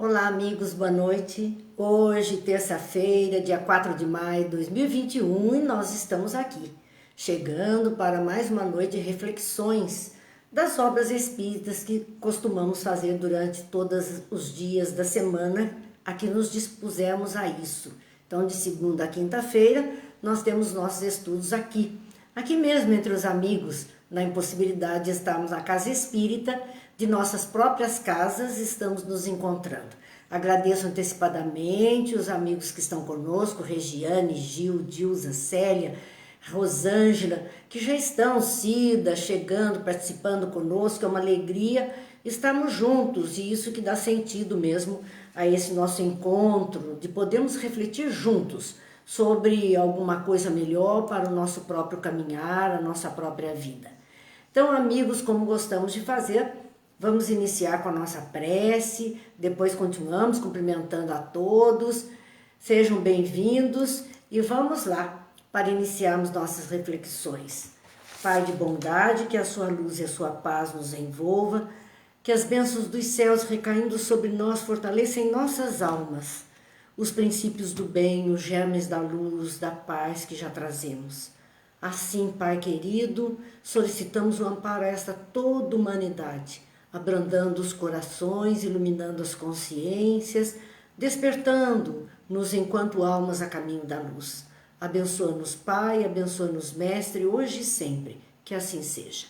Olá amigos, boa noite. Hoje, terça-feira, dia 4 de maio de 2021 e nós estamos aqui, chegando para mais uma noite de reflexões das obras espíritas que costumamos fazer durante todos os dias da semana, a que nos dispusemos a isso. Então, de segunda a quinta-feira, nós temos nossos estudos aqui mesmo entre os amigos, na impossibilidade de estarmos na casa espírita, de nossas próprias casas, estamos nos encontrando. Agradeço antecipadamente os amigos que estão conosco, Regiane, Gil, Dilza, Célia, Rosângela, que já estão, Cida, chegando, participando conosco, é uma alegria estarmos juntos e isso que dá sentido mesmo a esse nosso encontro, de podermos refletir juntos sobre alguma coisa melhor para o nosso próprio caminhar, a nossa própria vida. Então, amigos, como gostamos de fazer, vamos iniciar com a nossa prece, depois continuamos cumprimentando a todos, sejam bem-vindos e vamos lá para iniciarmos nossas reflexões. Pai de bondade, que a sua luz e a sua paz nos envolva, que as bênçãos dos céus recaindo sobre nós fortaleçam em nossas almas os princípios do bem, os germes da luz, da paz que já trazemos. Assim, Pai querido, solicitamos o amparo a esta toda humanidade, abrandando os corações, iluminando as consciências, despertando-nos enquanto almas a caminho da luz. Abençoa-nos, Pai, abençoa-nos, Mestre, hoje e sempre, que assim seja.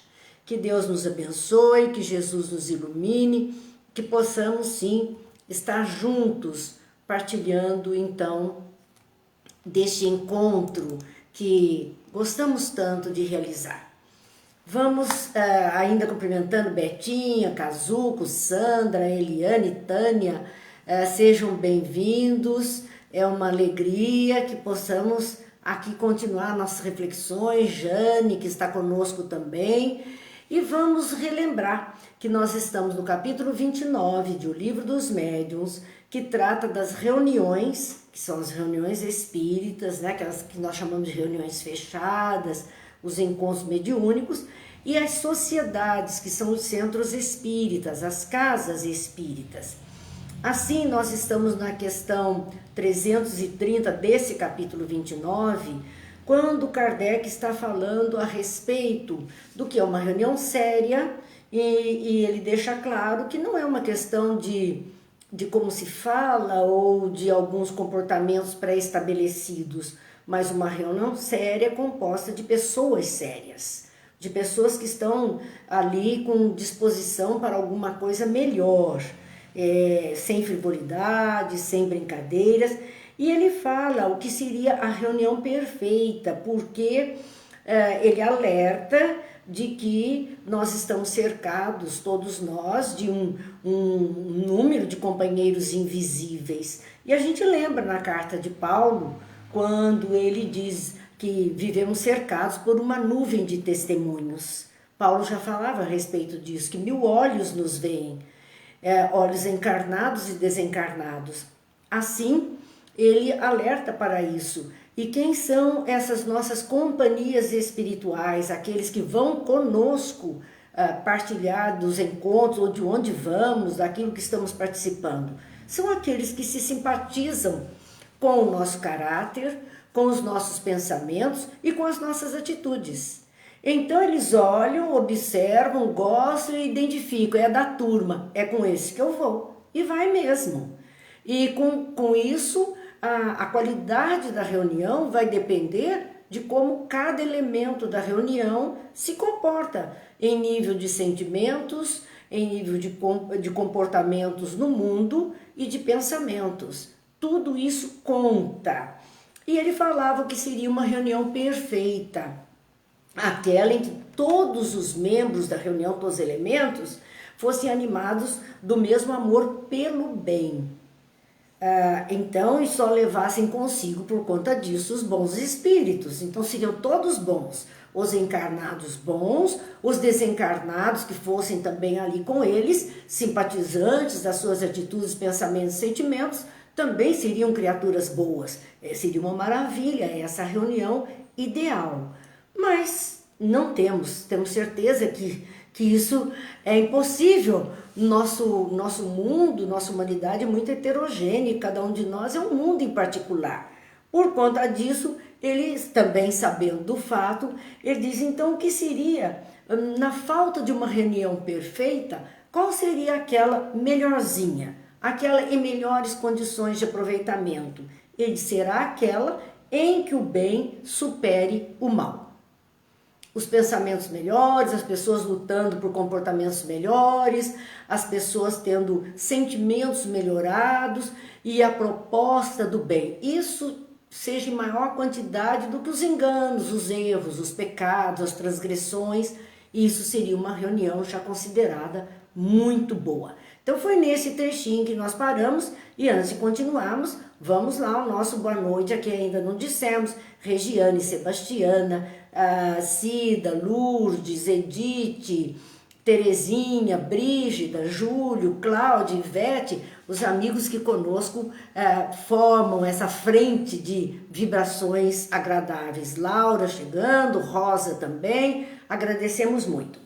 Que Deus nos abençoe, que Jesus nos ilumine, que possamos, sim, estar juntos, partilhando, então, deste encontro que gostamos tanto de realizar. Vamos ainda cumprimentando Betinha, Cazuco, Sandra, Eliane, Tânia, sejam bem-vindos, é uma alegria que possamos aqui continuar nossas reflexões, Jane, que está conosco também, e vamos relembrar que nós estamos no capítulo 29 de O Livro dos Médiuns, que trata das reuniões, que são as reuniões espíritas, né, aquelas que nós chamamos de reuniões fechadas, os encontros mediúnicos, e as sociedades, que são os centros espíritas, as casas espíritas. Assim, nós estamos na questão 330 desse capítulo 29, quando Kardec está falando a respeito do que é uma reunião séria, e ele deixa claro que não é uma questão de como se fala ou de alguns comportamentos pré-estabelecidos, mas uma reunião séria composta de pessoas sérias, de pessoas que estão ali com disposição para alguma coisa melhor, sem frivolidade, sem brincadeiras, e ele fala o que seria a reunião perfeita, porque ele alerta de que nós estamos cercados, todos nós, de um número de companheiros invisíveis. E a gente lembra na carta de Paulo, quando ele diz que vivemos cercados por uma nuvem de testemunhos. Paulo já falava a respeito disso, que 1000 olhos nos veem, olhos encarnados e desencarnados. Assim, ele alerta para isso. E quem são essas nossas companhias espirituais, aqueles que vão conosco partilhar dos encontros, ou de onde vamos, daquilo que estamos participando? São aqueles que se simpatizam com o nosso caráter, com os nossos pensamentos e com as nossas atitudes. Então eles olham, observam, gostam e identificam, é da turma, é com esse que eu vou. E vai mesmo. E com isso, a qualidade da reunião vai depender de como cada elemento da reunião se comporta em nível de sentimentos, em nível de comportamentos no mundo e de pensamentos. Tudo isso conta. E ele falava que seria uma reunião perfeita, aquela em que todos os membros da reunião, todos os elementos, fossem animados do mesmo amor pelo bem. Então, e só levassem consigo, por conta disso, os bons espíritos. Então, seriam todos bons. Os encarnados bons, os desencarnados que fossem também ali com eles, simpatizantes das suas atitudes, pensamentos e sentimentos, também seriam criaturas boas. Seria uma maravilha essa reunião ideal. Mas Não temos certeza que isso é impossível. Nosso mundo, nossa humanidade é muito heterogênea e cada um de nós é um mundo em particular. Por conta disso, eles também sabendo do fato, ele diz então o que seria, na falta de uma reunião perfeita, qual seria aquela melhorzinha, aquela em melhores condições de aproveitamento? Ele será aquela em que o bem supere o mal. Os pensamentos melhores, as pessoas lutando por comportamentos melhores, as pessoas tendo sentimentos melhorados e a proposta do bem. Isso seja em maior quantidade do que os enganos, os erros, os pecados, as transgressões. Isso seria uma reunião já considerada muito boa. Então foi nesse trechinho que nós paramos e antes de continuarmos, vamos lá o nosso boa noite, aqui ainda não dissemos, Regiane, Sebastiana, Cida, Lourdes, Edith, Terezinha, Brígida, Júlio, Cláudia, Ivete, os amigos que conosco formam essa frente de vibrações agradáveis. Laura chegando, Rosa também, agradecemos muito.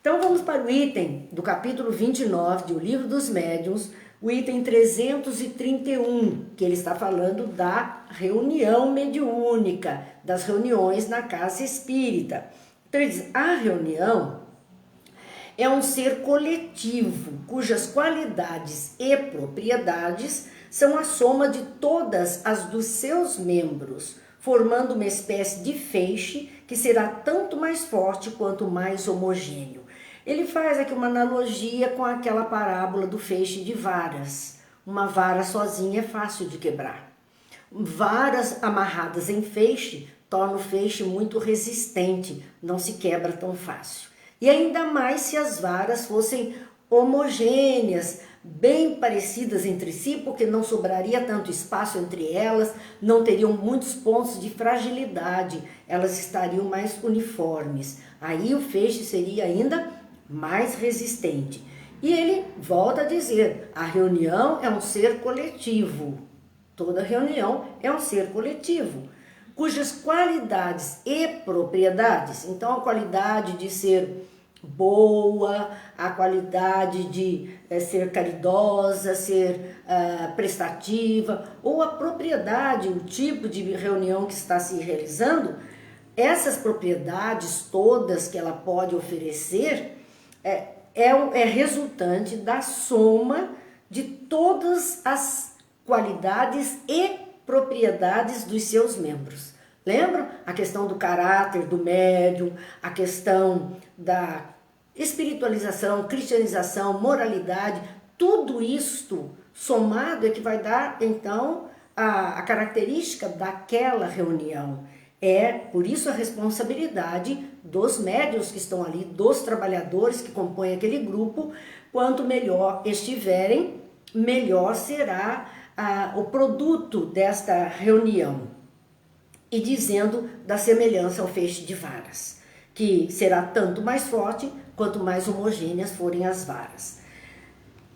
Então vamos para o item do capítulo 29 de O Livro dos Médiuns, o item 331, que ele está falando da reunião mediúnica, das reuniões na casa espírita. Então ele diz, a reunião é um ser coletivo, cujas qualidades e propriedades são a soma de todas as dos seus membros, formando uma espécie de feixe que será tanto mais forte quanto mais homogêneo. Ele faz aqui uma analogia com aquela parábola do feixe de varas. Uma vara sozinha é fácil de quebrar. Varas amarradas em feixe tornam o feixe muito resistente, não se quebra tão fácil. E ainda mais se as varas fossem homogêneas, bem parecidas entre si, porque não sobraria tanto espaço entre elas, não teriam muitos pontos de fragilidade, elas estariam mais uniformes. Aí o feixe seria ainda mais resistente. E ele volta a dizer, a reunião é um ser coletivo. Toda reunião é um ser coletivo, cujas qualidades e propriedades, então a qualidade de ser boa, a qualidade de ser caridosa, ser prestativa, ou a propriedade, o tipo de reunião que está se realizando, essas propriedades todas que ela pode oferecer é resultante da soma de todas as qualidades e propriedades dos seus membros. Lembram? A questão do caráter do médium, a questão da espiritualização, cristianização, moralidade, tudo isto somado é que vai dar, então, a característica daquela reunião. É, por isso, a responsabilidade dos médiuns que estão ali, dos trabalhadores que compõem aquele grupo. Quanto melhor estiverem, melhor será o produto desta reunião. E dizendo da semelhança ao feixe de varas, que será tanto mais forte quanto mais homogêneas forem as varas.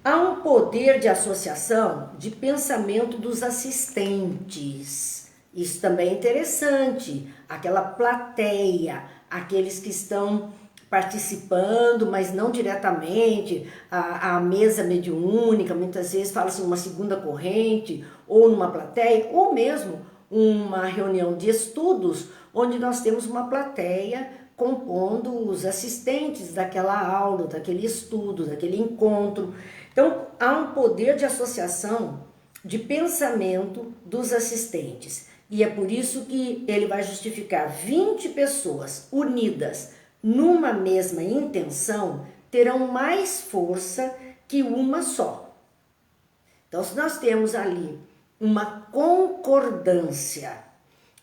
Há um poder de associação de pensamento dos assistentes. Isso também é interessante, aquela plateia, aqueles que estão participando, mas não diretamente, a mesa mediúnica, muitas vezes fala-se uma segunda corrente, ou numa plateia, ou mesmo uma reunião de estudos, onde nós temos uma plateia compondo os assistentes daquela aula, daquele estudo, daquele encontro. Então, há um poder de associação de pensamento dos assistentes. E é por isso que ele vai justificar 20 pessoas unidas numa mesma intenção terão mais força que uma só. Então, se nós temos ali uma concordância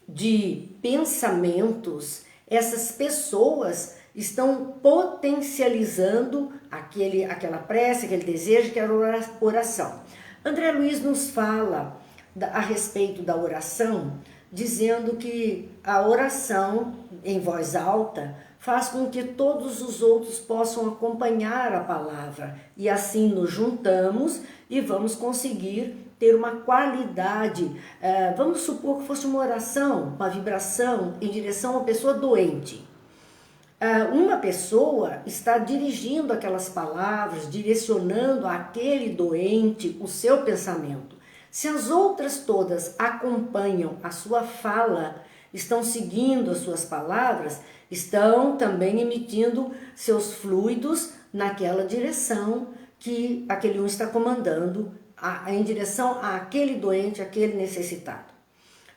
de pensamentos, essas pessoas estão potencializando aquela prece, aquele desejo, aquela oração. André Luiz nos fala a respeito da oração, dizendo que a oração em voz alta faz com que todos os outros possam acompanhar a palavra e assim nos juntamos e vamos conseguir ter uma qualidade. Vamos supor que fosse uma oração, uma vibração em direção a uma pessoa doente. uma pessoa está dirigindo aquelas palavras, direcionando àquele doente o seu pensamento. Se as outras todas acompanham a sua fala, estão seguindo as suas palavras, estão também emitindo seus fluidos naquela direção que aquele um está comandando, em direção àquele doente, àquele necessitado.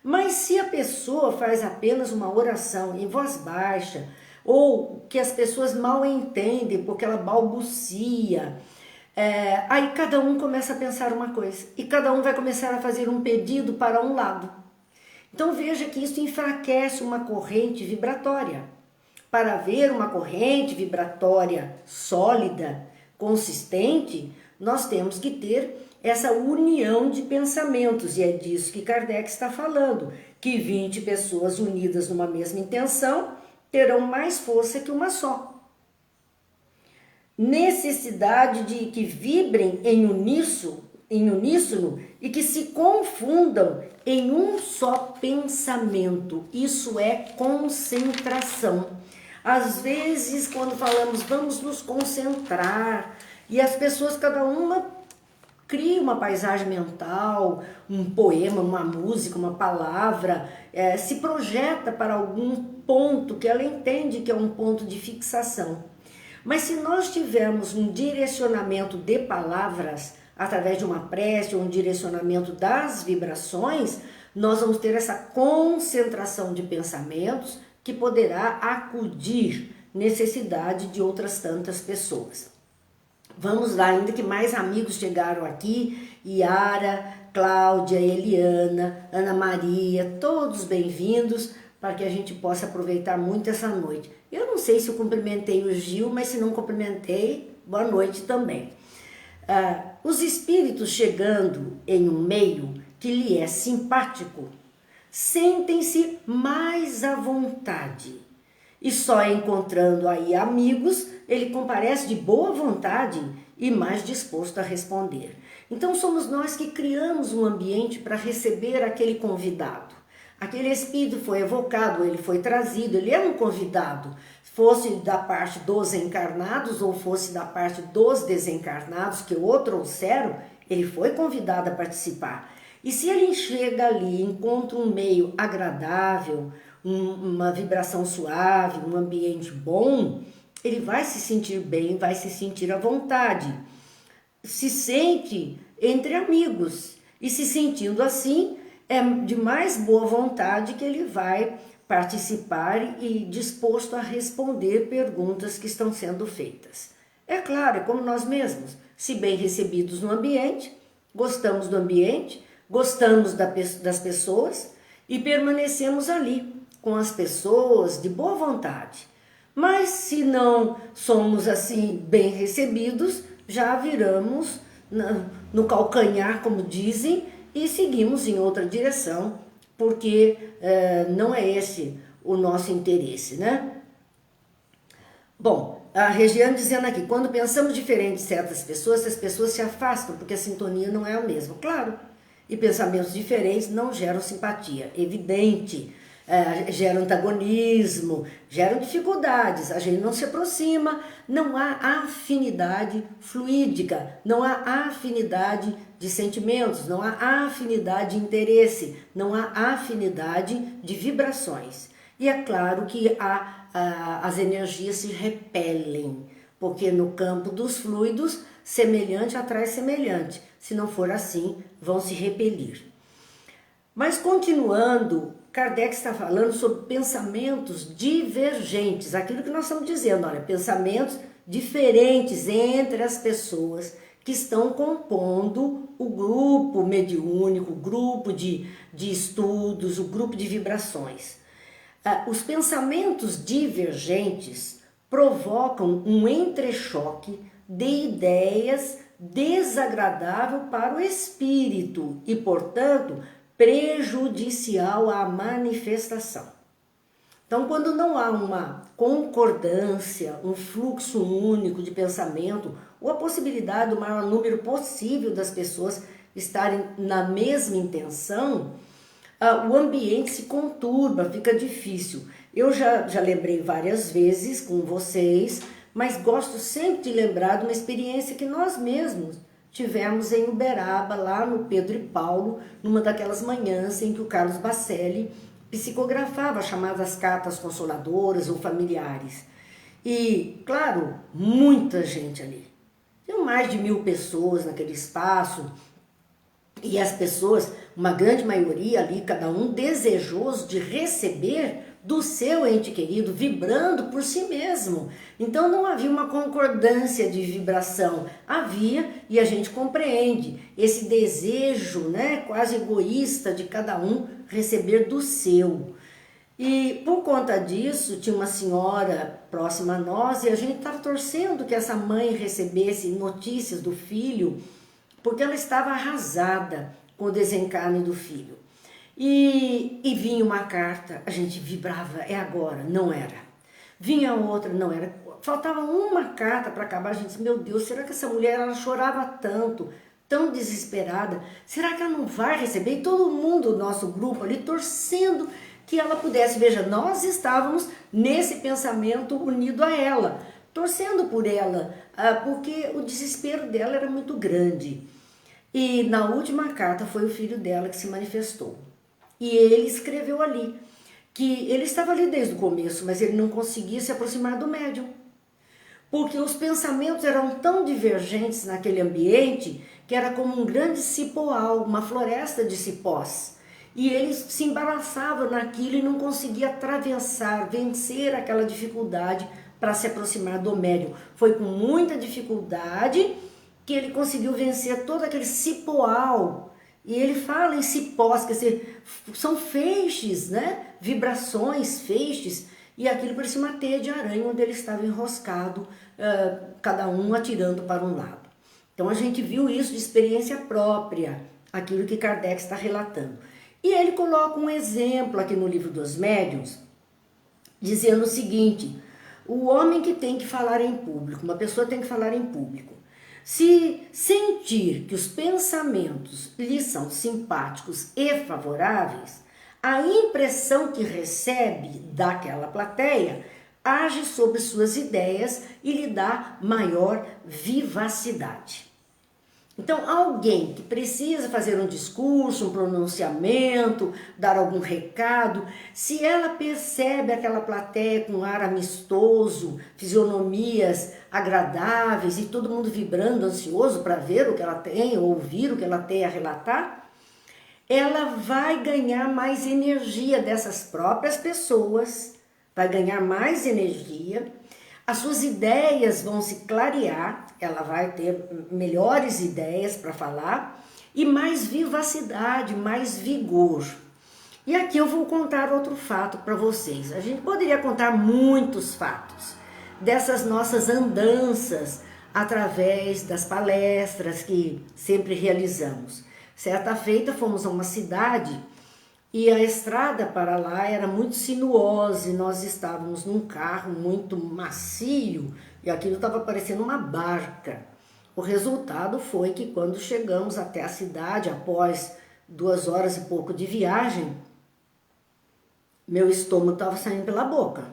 Mas se a pessoa faz apenas uma oração em voz baixa, ou que as pessoas mal entendem porque ela balbucia, aí cada um começa a pensar uma coisa e cada um vai começar a fazer um pedido para um lado. Então veja que isso enfraquece uma corrente vibratória. Para haver uma corrente vibratória sólida, consistente, nós temos que ter essa união de pensamentos, e é disso que Kardec está falando, que 20 pessoas unidas numa mesma intenção terão mais força que uma só. Necessidade de que vibrem em uníssono e que se confundam em um só pensamento. Isso é concentração. Às vezes, quando falamos vamos nos concentrar, e as pessoas, cada uma cria uma paisagem mental, um poema, uma música, uma palavra, se projeta para algum ponto que ela entende que é um ponto de fixação. Mas se nós tivermos um direcionamento de palavras, através de uma prece ou um direcionamento das vibrações, nós vamos ter essa concentração de pensamentos que poderá acudir necessidade de outras tantas pessoas. Vamos lá, ainda que mais amigos chegaram aqui, Yara, Cláudia, Eliana, Ana Maria, todos bem-vindos, para que a gente possa aproveitar muito essa noite. Eu não sei se eu cumprimentei o Gil, mas se não cumprimentei, boa noite também. Os espíritos chegando em um meio que lhe é simpático, sentem-se mais à vontade. E só encontrando aí amigos, ele comparece de boa vontade e mais disposto a responder. Então somos nós que criamos um ambiente para receber aquele convidado. Aquele espírito foi evocado, ele foi trazido, ele é um convidado, fosse da parte dos encarnados ou fosse da parte dos desencarnados que o trouxeram, ele foi convidado a participar. E se ele chega ali, encontra um meio agradável, uma vibração suave, um ambiente bom, ele vai se sentir bem, vai se sentir à vontade. Se sente entre amigos e se sentindo assim, é de mais boa vontade que ele vai participar e disposto a responder perguntas que estão sendo feitas. É claro, é como nós mesmos, se bem recebidos no ambiente, gostamos do ambiente, gostamos das pessoas e permanecemos ali com as pessoas de boa vontade. Mas se não somos assim bem recebidos, já viramos no calcanhar, como dizem, e seguimos em outra direção, porque não é esse o nosso interesse, né? Bom, a Regiane dizendo aqui, quando pensamos diferente de certas pessoas, essas pessoas se afastam, porque a sintonia não é a mesma. Claro, e pensamentos diferentes não geram simpatia, evidente. Geram antagonismo, geram dificuldades, a gente não se aproxima, não há afinidade fluídica, não há afinidade de sentimentos, não há afinidade de interesse, não há afinidade de vibrações. E é claro que as energias se repelem, porque no campo dos fluidos, semelhante atrai semelhante, se não for assim, vão se repelir. Mas continuando, Kardec está falando sobre pensamentos divergentes, aquilo que nós estamos dizendo, olha, pensamentos diferentes entre as pessoas que estão compondo o grupo mediúnico, o grupo de estudos, o grupo de vibrações. Os pensamentos divergentes provocam um entrechoque de ideias desagradável para o espírito e, portanto, prejudicial à manifestação. Então, quando não há uma concordância, um fluxo único de pensamento, ou a possibilidade do maior número possível das pessoas estarem na mesma intenção, o ambiente se conturba, fica difícil. Eu já lembrei várias vezes com vocês, mas gosto sempre de lembrar de uma experiência que nós mesmos tivemos em Uberaba, lá no Pedro e Paulo, numa daquelas manhãs em que o Carlos Bacelli psicografava chamadas cartas consoladoras ou familiares. E, claro, muita gente ali. Tinham mais de 1000 pessoas naquele espaço, e as pessoas, uma grande maioria ali, cada um desejoso de receber do seu ente querido, vibrando por si mesmo. Então não havia uma concordância de vibração, havia, e a gente compreende, esse desejo, né, quase egoísta de cada um receber do seu. E por conta disso, tinha uma senhora próxima a nós e a gente estava torcendo que essa mãe recebesse notícias do filho, porque ela estava arrasada com o desencarne do filho. E vinha uma carta, a gente vibrava, é agora, não era. Vinha outra, não era. Faltava uma carta para acabar, a gente disse, meu Deus, será que essa mulher, ela chorava tanto, tão desesperada, será que ela não vai receber? E todo mundo do nosso grupo ali torcendo que ela pudesse. Veja, nós estávamos nesse pensamento unido a ela, torcendo por ela, porque o desespero dela era muito grande. E na última carta foi o filho dela que se manifestou. E ele escreveu ali que ele estava ali desde o começo, mas ele não conseguia se aproximar do médium. Porque os pensamentos eram tão divergentes naquele ambiente que era como um grande cipoal, uma floresta de cipós. E ele se embaraçava naquilo e não conseguia atravessar, vencer aquela dificuldade para se aproximar do médium. Foi com muita dificuldade que ele conseguiu vencer todo aquele cipoal. E ele fala em cipós, quer dizer, são feixes, né? Vibrações, feixes, e aquilo parecia uma teia de aranha onde ele estava enroscado, cada um atirando para um lado. Então a gente viu isso de experiência própria, aquilo que Kardec está relatando. E ele coloca um exemplo aqui no Livro dos Médiuns, dizendo o seguinte: o homem que tem que falar em público, uma pessoa tem que falar em público, se sentir que os pensamentos lhe são simpáticos e favoráveis, a impressão que recebe daquela plateia age sobre suas ideias e lhe dá maior vivacidade. Então, alguém que precisa fazer um discurso, um pronunciamento, dar algum recado, se ela percebe aquela plateia com ar amistoso, fisionomias agradáveis e todo mundo vibrando, ansioso para ver o que ela tem, ou ouvir o que ela tem a relatar, ela vai ganhar mais energia dessas próprias pessoas, vai ganhar mais energia, as suas ideias vão se clarear, ela vai ter melhores ideias para falar e mais vivacidade, mais vigor. E aqui eu vou contar outro fato para vocês. A gente poderia contar muitos fatos dessas nossas andanças através das palestras que sempre realizamos. Certa feita fomos a uma cidade e a estrada para lá era muito sinuosa e nós estávamos num carro muito macio e aquilo estava parecendo uma barca. O resultado foi que quando chegamos até a cidade, após 2 horas e pouco de viagem, meu estômago estava saindo pela boca.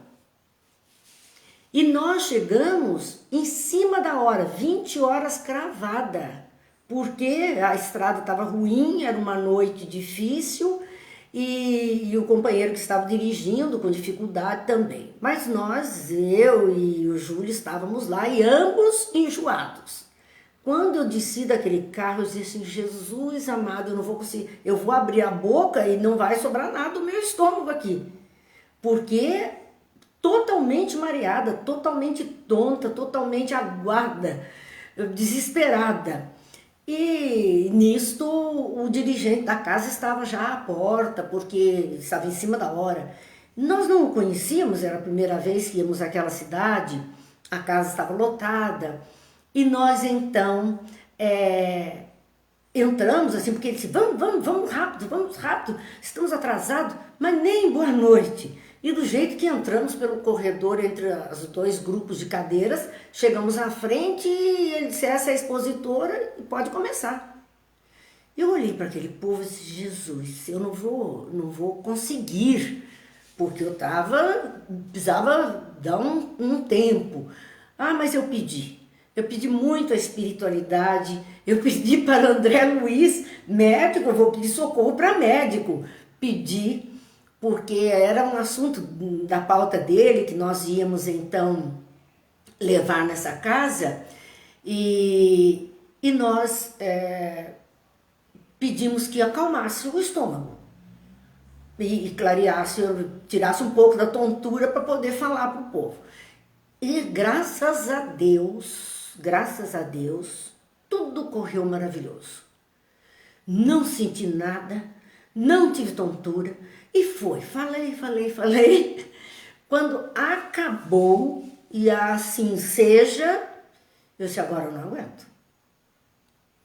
E nós chegamos em cima da hora, 20 horas cravada, porque a estrada estava ruim, era uma noite difícil e o companheiro que estava dirigindo com dificuldade também. Mas nós, eu e o Júlio, estávamos lá e ambos enjoados. Quando eu desci daquele carro, eu disse assim, Jesus amado, eu não vou conseguir, eu vou abrir a boca e não vai sobrar nada do meu estômago aqui. Porque totalmente mareada, totalmente tonta, totalmente aguada, desesperada. E nisto o dirigente da casa estava já à porta, porque estava em cima da hora. Nós não o conhecíamos, era a primeira vez que íamos àquela cidade, a casa estava lotada. E nós então entramos assim, porque ele disse, vamos rápido, estamos atrasados, mas nem boa noite. E do jeito que entramos pelo corredor entre os 2 grupos de cadeiras, chegamos à frente e ele disse, essa é a expositora e pode começar. Eu olhei para aquele povo e disse, Jesus, eu não vou conseguir, porque precisava dar um tempo. Ah, mas eu pedi muito a espiritualidade, eu pedi para André Luiz, médico, eu vou pedir socorro para médico, pedi, porque era um assunto da pauta dele, que nós íamos então levar nessa casa, e nós pedimos que acalmasse o estômago e clareasse, tirasse um pouco da tontura para poder falar para o povo. E graças a Deus, tudo correu maravilhoso. Não senti nada, não tive tontura e falei. Quando acabou e assim seja, eu disse, agora eu não aguento.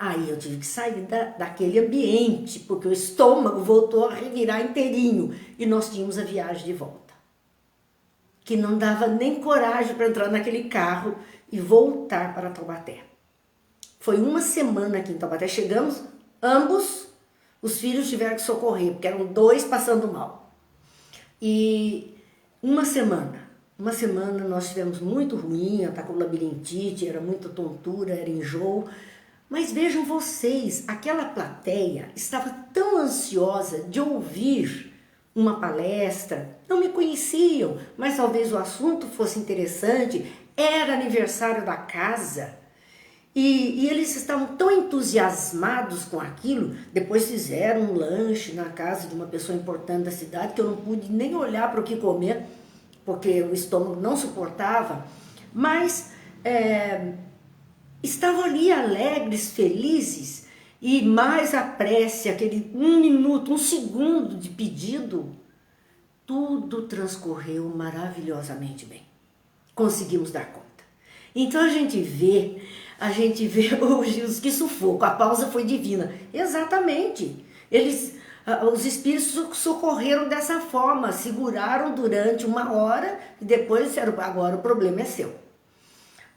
Aí eu tive que sair daquele ambiente, porque o estômago voltou a revirar inteirinho e nós tínhamos a viagem de volta. Que não dava nem coragem para entrar naquele carro e voltar para Taubaté. Foi uma semana aqui em Taubaté, chegamos, ambos, os filhos tiveram que socorrer, porque eram 2 passando mal. E uma semana nós tivemos muito ruim, ela tá com labirintite, era muita tontura, era enjoo. Mas vejam vocês, aquela plateia estava tão ansiosa de ouvir uma palestra, não me conheciam, mas talvez o assunto fosse interessante, era aniversário da casa, e eles estavam tão entusiasmados com aquilo, depois fizeram um lanche na casa de uma pessoa importante da cidade, que eu não pude nem olhar para o que comer, porque o estômago não suportava, mas estavam ali alegres, felizes, e mais a prece, aquele 1 minuto, 1 segundo de pedido, tudo transcorreu maravilhosamente bem. Conseguimos dar conta. Então a gente vê os que sufoco, a pausa foi divina. Exatamente. Os espíritos socorreram dessa forma, seguraram durante 1 hora e depois disseram, agora o problema é seu.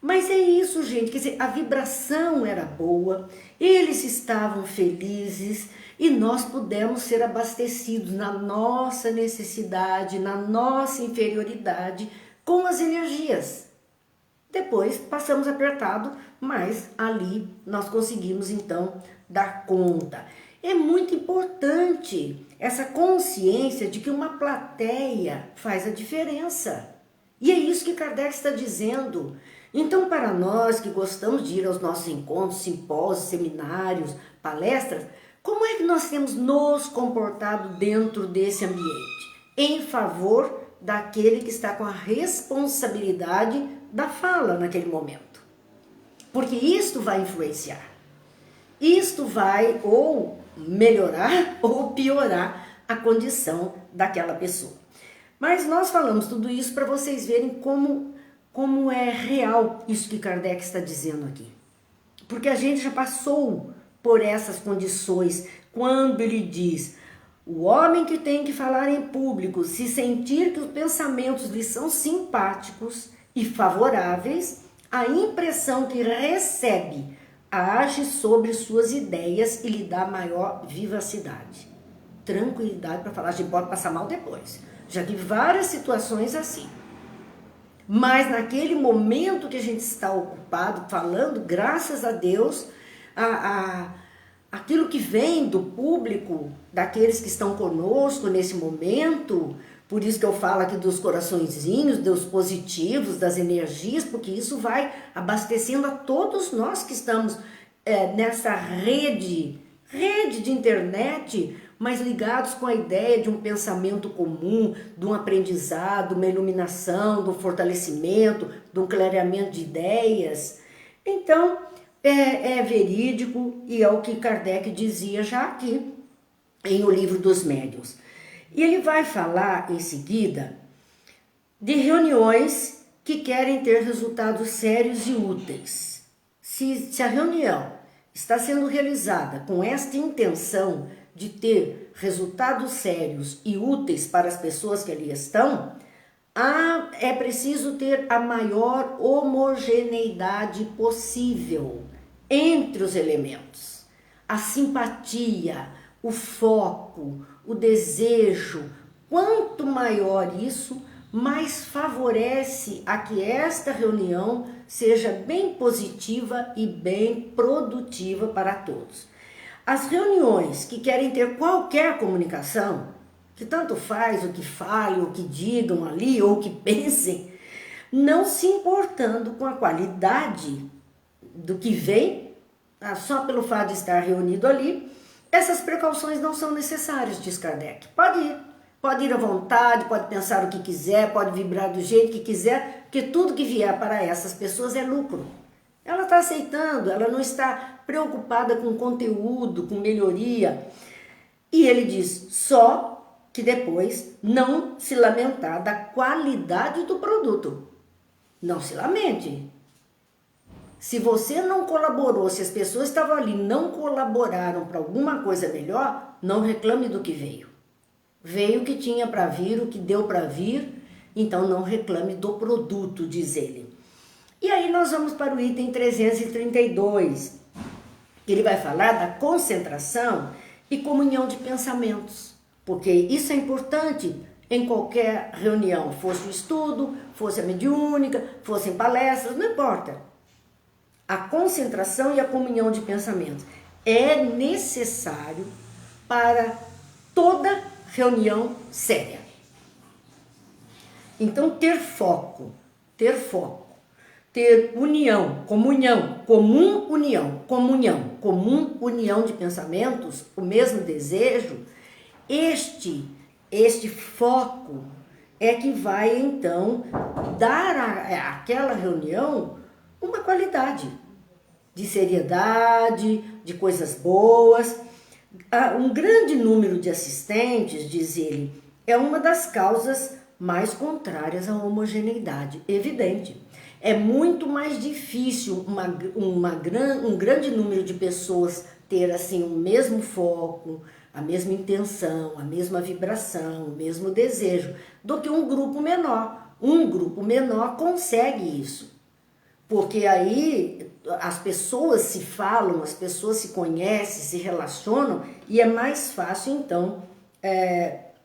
Mas é isso, gente, quer dizer, a vibração era boa, eles estavam felizes e nós pudemos ser abastecidos na nossa necessidade, na nossa inferioridade com as energias. Depois passamos apertado, mas ali nós conseguimos então dar conta. É muito importante essa consciência de que uma plateia faz a diferença. E é isso que Kardec está dizendo. Então, para nós que gostamos de ir aos nossos encontros, simpósios, seminários, palestras, como é que nós temos nos comportado dentro desse ambiente? Em favor daquele que está com a responsabilidade da fala naquele momento. Porque isto vai influenciar. Isto vai ou melhorar ou piorar a condição daquela pessoa. Mas nós falamos tudo isso para vocês verem como é real isso que Kardec está dizendo aqui. Porque a gente já passou por essas condições quando ele diz: o homem que tem que falar em público, se sentir que os pensamentos lhe são simpáticos e favoráveis, a impressão que recebe age sobre suas ideias e lhe dá maior vivacidade. Tranquilidade para falar, a gente pode passar mal depois. Já tive várias situações assim. Mas naquele momento que a gente está ocupado, falando, graças a Deus, aquilo que vem do público, daqueles que estão conosco nesse momento, por isso que eu falo aqui dos coraçõezinhos, dos positivos, das energias, porque isso vai abastecendo a todos nós que estamos nessa rede de internet, mas ligados com a ideia de um pensamento comum, de um aprendizado, uma iluminação, de um fortalecimento, de um clareamento de ideias. Então, é verídico e é o que Kardec dizia já aqui em O Livro dos Médiuns. E ele vai falar em seguida de reuniões que querem ter resultados sérios e úteis. Se a reunião está sendo realizada com esta intenção de ter resultados sérios e úteis para as pessoas que ali estão, é preciso ter a maior homogeneidade possível entre os elementos. A simpatia, o foco, o desejo, Quanto maior isso, mais favorece a que esta reunião seja bem positiva e bem produtiva para todos. As reuniões que querem ter qualquer comunicação, que tanto faz o que falem, o que digam ali ou o que pensem, não se importando com a qualidade do que vem, só pelo fato de estar reunido ali, essas precauções não são necessárias, diz Kardec. Pode ir à vontade, pode pensar o que quiser, pode vibrar do jeito que quiser, porque tudo que vier para essas pessoas é lucro. Ela está aceitando, ela não está preocupada com conteúdo, com melhoria. E ele diz, só que depois não se lamentar da qualidade do produto. Não se lamente. Se você não colaborou, se as pessoas que estavam ali não colaboraram para alguma coisa melhor, não reclame do que veio. Veio o que tinha para vir, o que deu para vir, então não reclame do produto, diz ele. E aí nós vamos para o item 332, que ele vai falar da concentração e comunhão de pensamentos, porque isso é importante em qualquer reunião, fosse o estudo, fosse a mediúnica, fossem palestras, não importa. A concentração e a comunhão de pensamentos é necessário para toda reunião séria. Então, ter foco, ter união, comum união de pensamentos, o mesmo desejo, este foco é que vai então dar àquela reunião uma qualidade de seriedade, de coisas boas. Um grande número de assistentes, diz ele, é uma das causas mais contrárias à homogeneidade, evidente. É muito mais difícil um grande número de pessoas ter assim o mesmo foco, a mesma intenção, a mesma vibração, o mesmo desejo, do que um grupo menor. Um grupo menor consegue isso, porque aí as pessoas se falam, as pessoas se conhecem, se relacionam e é mais fácil então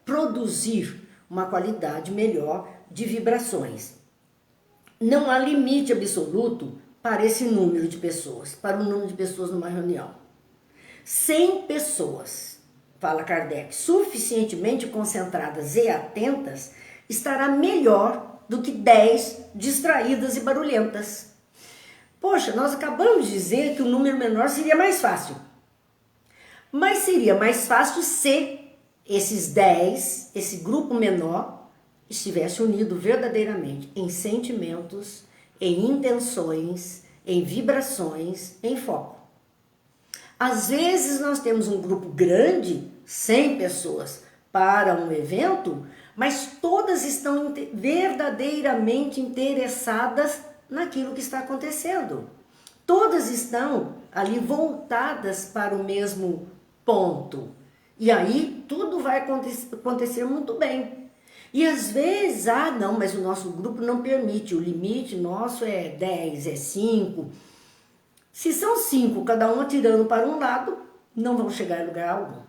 produzir uma qualidade melhor de vibrações. Não há limite absoluto para esse número de pessoas, para o número de pessoas numa reunião. 100 pessoas, fala Kardec, suficientemente concentradas e atentas, estará melhor do que 10 distraídas e barulhentas. Poxa, nós acabamos de dizer que o número menor seria mais fácil. Mas seria mais fácil se esses 10, esse grupo menor, estivesse unido verdadeiramente em sentimentos, em intenções, em vibrações, em foco. Às vezes nós temos um grupo grande, 100 pessoas, para um evento, mas todas estão verdadeiramente interessadas naquilo que está acontecendo. Todas estão ali voltadas para o mesmo ponto. E aí tudo vai acontecer muito bem. E às vezes, não, mas o nosso grupo não permite, o limite nosso é 10, é 5. Se são 5, cada um atirando para um lado, não vão chegar em lugar algum.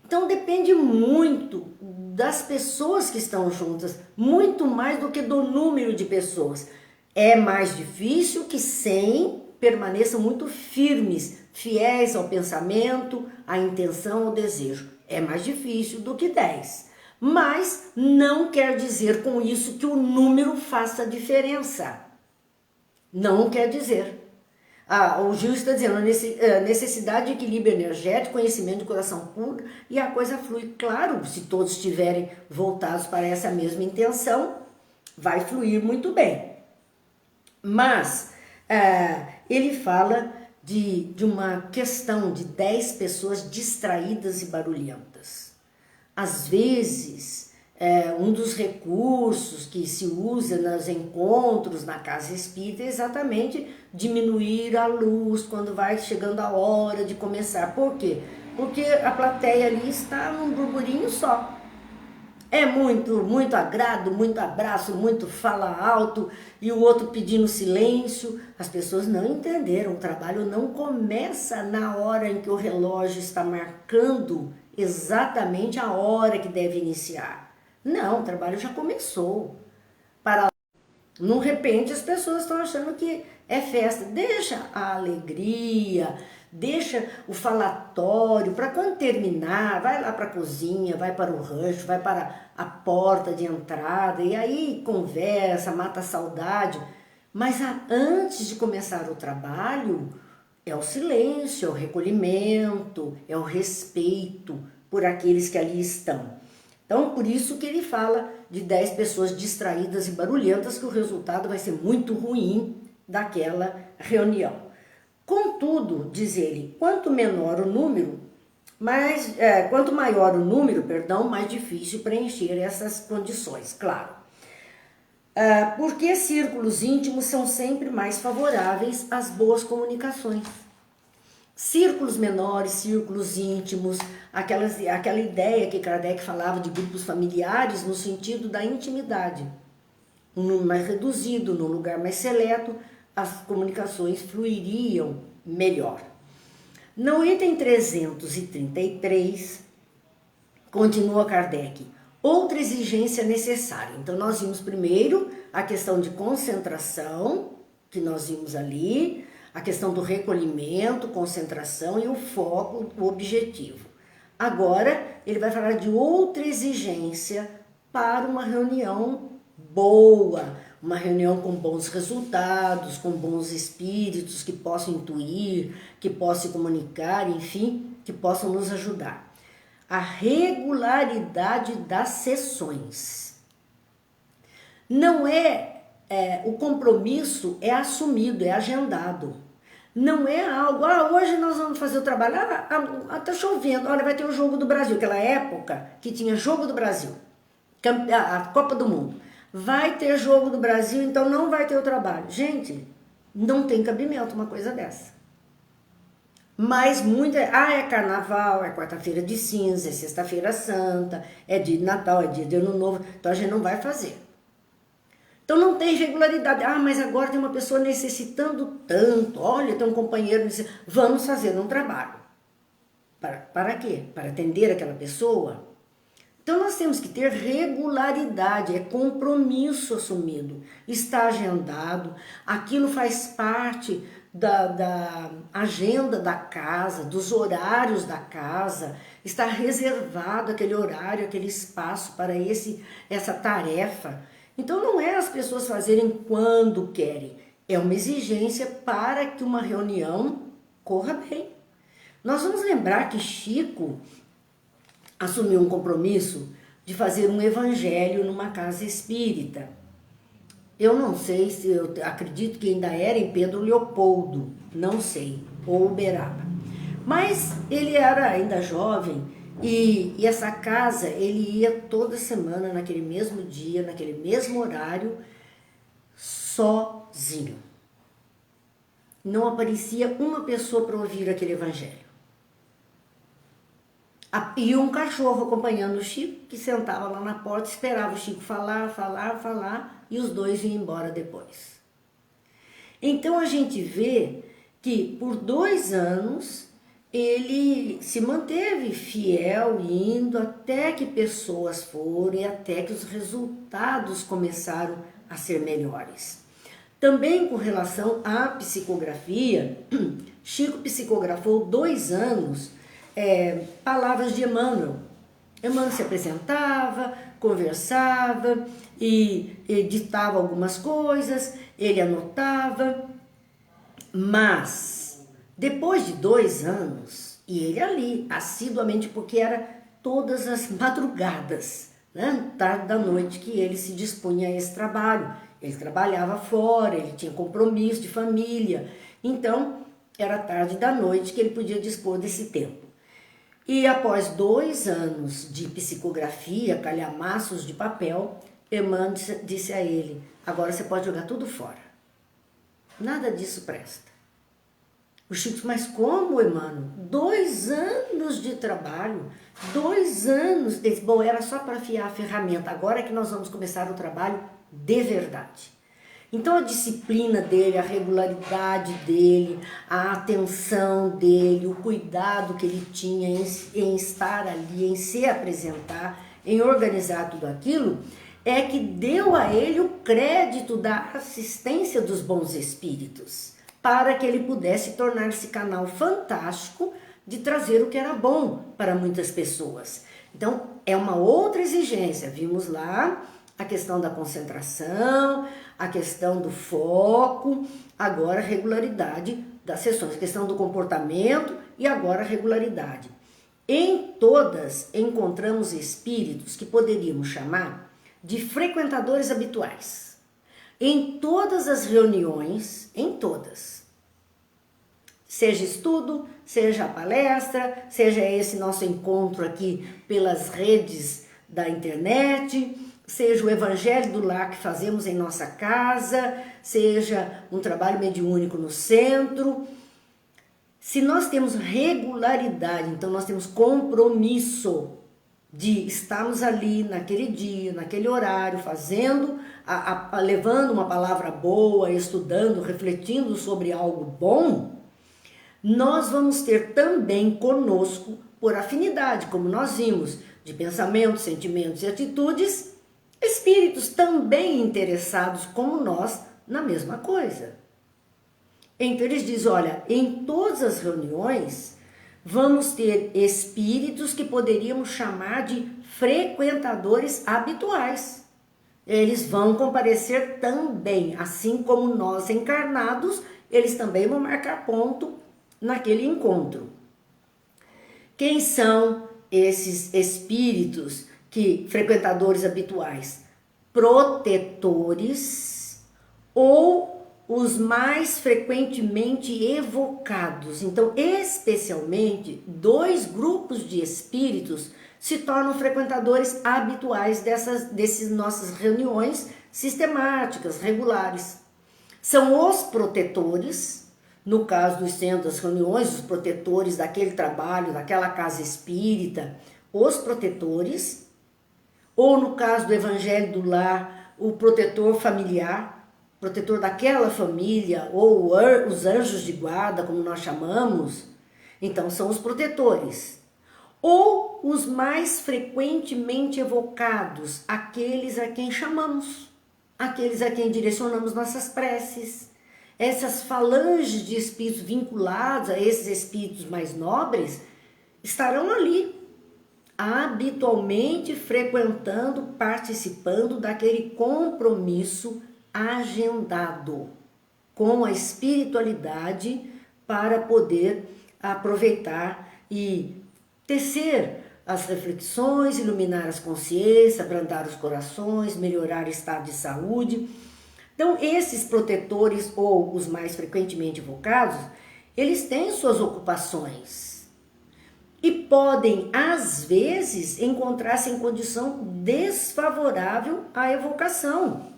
Então depende muito das pessoas que estão juntas, muito mais do que do número de pessoas. É mais difícil que 100 permaneçam muito firmes, fiéis ao pensamento, à intenção, ao desejo. É mais difícil do que 10. Mas não quer dizer com isso que o número faça diferença. Não quer dizer. O Gil está dizendo a necessidade de equilíbrio energético, conhecimento de coração puro e a coisa flui. Claro, se todos estiverem voltados para essa mesma intenção, vai fluir muito bem. Mas ele fala de uma questão de 10 pessoas distraídas e barulhentas. Às vezes, um dos recursos que se usa nos encontros na casa espírita é exatamente diminuir a luz quando vai chegando a hora de começar. Por quê? Porque a plateia ali está num burburinho só. É muito agrado, muito abraço, muito fala alto e o outro pedindo silêncio. As pessoas não entenderam, o trabalho não começa na hora em que o relógio está marcando exatamente a hora que deve iniciar. Não, o trabalho já começou. No repente as pessoas estão achando que é festa. Deixa a alegria, deixa o falatório para quando terminar, vai lá para a cozinha, vai para o rancho, vai para a porta de entrada e aí conversa, mata a saudade. Mas antes de começar o trabalho, é o silêncio, é o recolhimento, é o respeito por aqueles que ali estão. Então, por isso que ele fala de 10 pessoas distraídas e barulhentas, que o resultado vai ser muito ruim daquela reunião. Contudo, diz ele, quanto maior o número, mais difícil preencher essas condições, claro. Porque círculos íntimos são sempre mais favoráveis às boas comunicações. Círculos menores, círculos íntimos, aquela ideia que Kardec falava de grupos familiares no sentido da intimidade. Um número mais reduzido, num lugar mais seleto, as comunicações fluiriam melhor. No item 333, continua Kardec, outra exigência necessária. Então, nós vimos primeiro a questão de concentração, que nós vimos ali, a questão do recolhimento, concentração e o foco, o objetivo. Agora, ele vai falar de outra exigência para uma reunião boa, uma reunião com bons resultados, com bons espíritos que possam intuir, que possam se comunicar, enfim, que possam nos ajudar. A regularidade das sessões. Não o compromisso é assumido, é agendado. Não é algo, hoje nós vamos fazer o trabalho, tá chovendo, olha, vai ter o Jogo do Brasil, aquela época que tinha Jogo do Brasil, a Copa do Mundo. Vai ter Jogo do Brasil, então não vai ter o trabalho. Gente, não tem cabimento uma coisa dessa. Mas é carnaval, é quarta-feira de cinza, é sexta-feira santa, é dia de Natal, é dia de Ano Novo, então a gente não vai fazer. Então não tem regularidade. Mas agora tem uma pessoa necessitando tanto. Olha, tem um companheiro necessitando. Vamos fazer um trabalho. Para quê? Para atender aquela pessoa? Então nós temos que ter regularidade, é compromisso assumido. Está agendado, aquilo faz parte da agenda da casa, dos horários da casa. Está reservado aquele horário, aquele espaço para essa tarefa. Então não é as pessoas fazerem quando querem, é uma exigência para que uma reunião corra bem. Nós vamos lembrar que Chico assumiu um compromisso de fazer um evangelho numa casa espírita. Eu não sei eu acredito que ainda era em Pedro Leopoldo, não sei, ou Uberaba. Mas ele era ainda jovem. E essa casa, ele ia toda semana, naquele mesmo dia, naquele mesmo horário, sozinho. Não aparecia uma pessoa para ouvir aquele evangelho. E um cachorro acompanhando o Chico, que sentava lá na porta, esperava o Chico falar, e os dois iam embora depois. Então a gente vê que por 2 anos ele se manteve fiel, indo até que pessoas foram e até que os resultados começaram a ser melhores. Também com relação à psicografia, Chico psicografou 2 anos palavras de Emmanuel. Emmanuel se apresentava, conversava e editava algumas coisas, ele anotava, mas depois de 2 anos, e ele ali, assiduamente, porque era todas as madrugadas, né, tarde da noite, que ele se dispunha a esse trabalho. Ele trabalhava fora, ele tinha compromisso de família, então era tarde da noite que ele podia dispor desse tempo. E após 2 anos de psicografia, calhamaços de papel, Emmanuel disse a ele, agora você pode jogar tudo fora. Nada disso presta. O Chico disse, mas como, Emmanuel? 2 anos de trabalho, 2 anos. Ele disse, bom, era só para afiar a ferramenta, agora é que nós vamos começar o trabalho de verdade. Então a disciplina dele, a regularidade dele, a atenção dele, o cuidado que ele tinha em estar ali, em se apresentar, em organizar tudo aquilo, é que deu a ele o crédito da assistência dos bons espíritos, para que ele pudesse tornar esse canal fantástico de trazer o que era bom para muitas pessoas. Então é uma outra exigência, vimos lá a questão da concentração, a questão do foco, agora a regularidade das sessões, a questão do comportamento e agora a regularidade. Em todas encontramos espíritos que poderíamos chamar de frequentadores habituais. Em todas as reuniões, em todas, seja estudo, seja a palestra, seja esse nosso encontro aqui pelas redes da internet, seja o evangelho do lar que fazemos em nossa casa, seja um trabalho mediúnico no centro. Se nós temos regularidade, então nós temos compromisso de estarmos ali naquele dia, naquele horário, fazendo, levando uma palavra boa, estudando, refletindo sobre algo bom, nós vamos ter também conosco, por afinidade, como nós vimos, de pensamentos, sentimentos e atitudes, espíritos também interessados como nós na mesma coisa. Então eles dizem, olha, em todas as reuniões vamos ter espíritos que poderíamos chamar de frequentadores habituais. Eles vão comparecer também, assim como nós encarnados, eles também vão marcar ponto naquele encontro. Quem são esses espíritos que frequentadores habituais? Protetores ou os mais frequentemente evocados. Então, especialmente, 2 grupos de espíritos se tornam frequentadores habituais dessas nossas reuniões sistemáticas, regulares. São os protetores, no caso dos centros das reuniões, os protetores daquele trabalho, daquela casa espírita, os protetores, ou no caso do evangelho do lar, o protetor familiar, protetor daquela família, ou os anjos de guarda, como nós chamamos, então são os protetores. Ou os mais frequentemente evocados, aqueles a quem chamamos, aqueles a quem direcionamos nossas preces. Essas falanges de espíritos vinculados a esses espíritos mais nobres estarão ali, habitualmente frequentando, participando daquele compromisso agendado com a espiritualidade para poder aproveitar e tecer as reflexões, iluminar as consciências, abrandar os corações, melhorar o estado de saúde. Então, esses protetores ou os mais frequentemente evocados, eles têm suas ocupações e podem, às vezes, encontrar-se em condição desfavorável à evocação.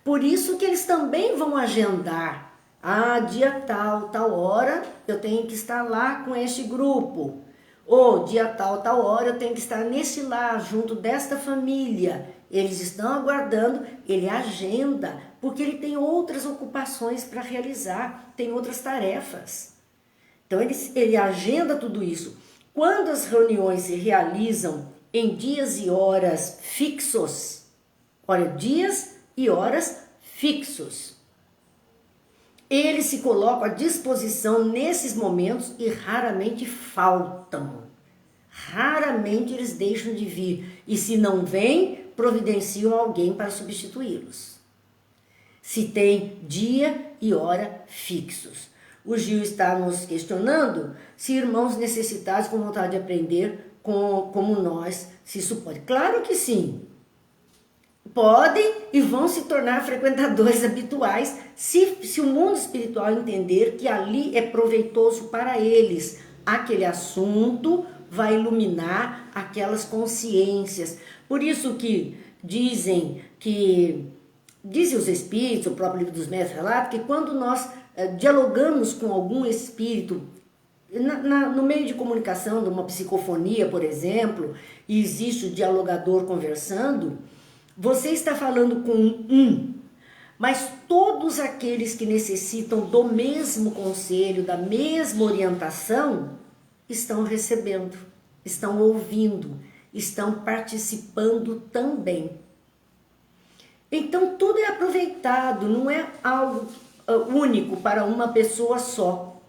Por isso que eles também vão agendar, dia tal, tal hora, eu tenho que estar lá com este grupo. Ou dia tal, tal hora, eu tenho que estar nesse lar, junto desta família. Eles estão aguardando, ele agenda, porque ele tem outras ocupações para realizar, tem outras tarefas. Então ele agenda tudo isso. Quando as reuniões se realizam em dias e horas fixos, olha, dias e horas fixos, eles se colocam à disposição nesses momentos e raramente faltam. Raramente eles deixam de vir. E se não vêm, providenciam alguém para substituí-los. Se tem dia e hora fixos. O Gil está nos questionando se irmãos necessitados com vontade de aprender como nós, se isso pode. Claro que sim. Podem e vão se tornar frequentadores habituais se o mundo espiritual entender que ali é proveitoso para eles. Aquele assunto vai iluminar aquelas consciências. Por isso que dizem os espíritos, o próprio livro dos mestres relata, que quando nós dialogamos com algum espírito, no meio de comunicação, de uma psicofonia, por exemplo, e existe o dialogador conversando, você está falando com um, Mas todos aqueles que necessitam do mesmo conselho, da mesma orientação, estão recebendo, estão ouvindo, estão participando também. Então tudo é aproveitado, não é algo único para uma pessoa só.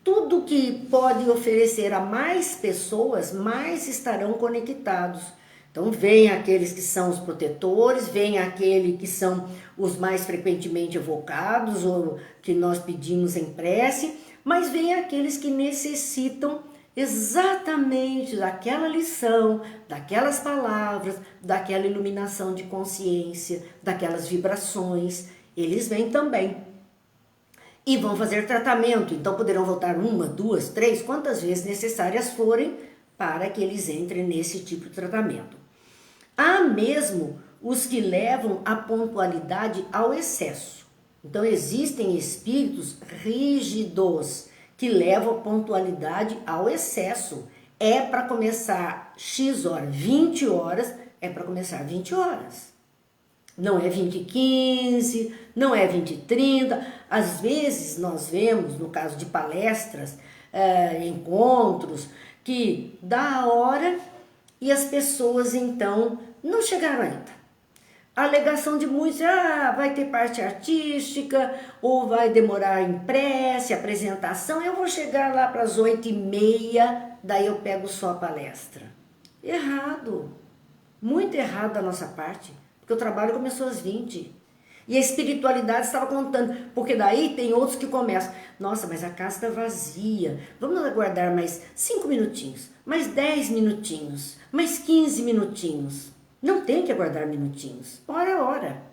Tudo que pode oferecer a mais pessoas, mais estarão conectados. Então vem aqueles que são os protetores, vem aqueles que são os mais frequentemente evocados, ou que nós pedimos em prece, mas vem aqueles que necessitam exatamente daquela lição, daquelas palavras, daquela iluminação de consciência, daquelas vibrações, eles vêm também. E vão fazer tratamento, então poderão voltar 1, 2, 3, quantas vezes necessárias forem para que eles entrem nesse tipo de tratamento. Há mesmo os que levam a pontualidade ao excesso. Então existem espíritos rígidos, que levam a pontualidade ao excesso. É para começar X horas, 20 horas, é para começar 20 horas. Não é 20h15, não é 20h30. Às vezes nós vemos, no caso de palestras, encontros, que dá a hora e as pessoas então não chegaram ainda. A alegação de muitos, vai ter parte artística, ou vai demorar em prece, apresentação, eu vou chegar lá para as 8h30, daí eu pego só a palestra. Errado, muito errado da nossa parte, porque o trabalho começou às 20. E a espiritualidade estava contando, porque daí tem outros que começam, nossa, mas a casa está vazia, vamos aguardar mais 5 minutinhos, mais 10 minutinhos, mais 15 minutinhos. Não tem que aguardar minutinhos, hora a hora.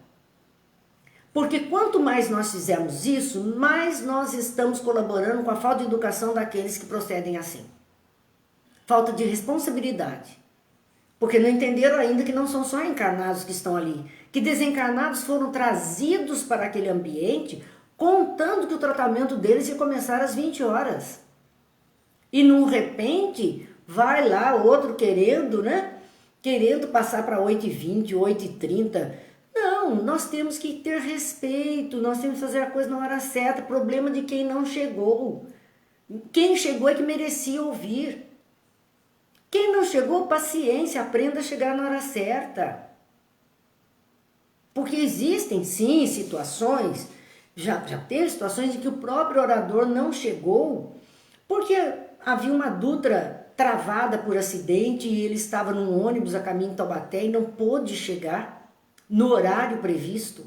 Porque quanto mais nós fizermos isso, mais nós estamos colaborando com a falta de educação daqueles que procedem assim. Falta de responsabilidade. Porque não entenderam ainda que não são só encarnados que estão ali, que desencarnados foram trazidos para aquele ambiente, contando que o tratamento deles ia começar às 20 horas. E num repente, vai lá outro querendo, querendo passar para 8h20, 8h30. Não, nós temos que ter respeito, nós temos que fazer a coisa na hora certa. Problema de quem não chegou. Quem chegou é que merecia ouvir. Quem não chegou, paciência, aprenda a chegar na hora certa. Porque existem, sim, situações, já teve situações em que o próprio orador não chegou, porque havia uma Dutra travada por acidente e ele estava num ônibus a caminho de Taubaté e não pôde chegar no horário previsto.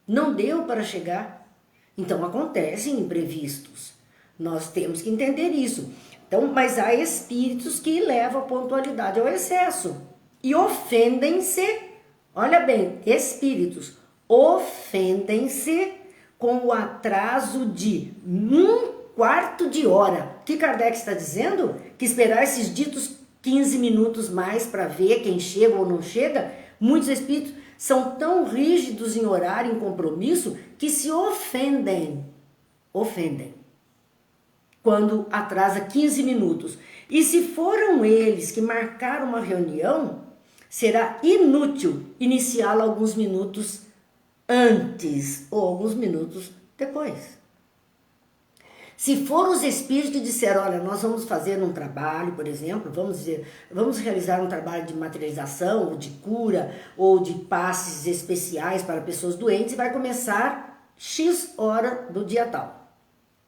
Não deu para chegar. Então acontecem imprevistos. Nós temos que entender isso. Então, mas há espíritos que levam a pontualidade ao excesso e ofendem-se. Olha bem, espíritos ofendem-se com o atraso de 1/4 de hora. O que Kardec está dizendo? Que esperar esses ditos 15 minutos mais para ver quem chega ou não chega. Muitos espíritos são tão rígidos em horário, em compromisso, que se ofendem. Quando atrasa 15 minutos. E se foram eles que marcaram uma reunião, será inútil iniciá-la alguns minutos antes ou alguns minutos depois. Se foram os espíritos que disseram, olha, nós vamos fazer um trabalho, por exemplo, vamos realizar um trabalho de materialização, ou de cura, ou de passes especiais para pessoas doentes, e vai começar X hora do dia tal.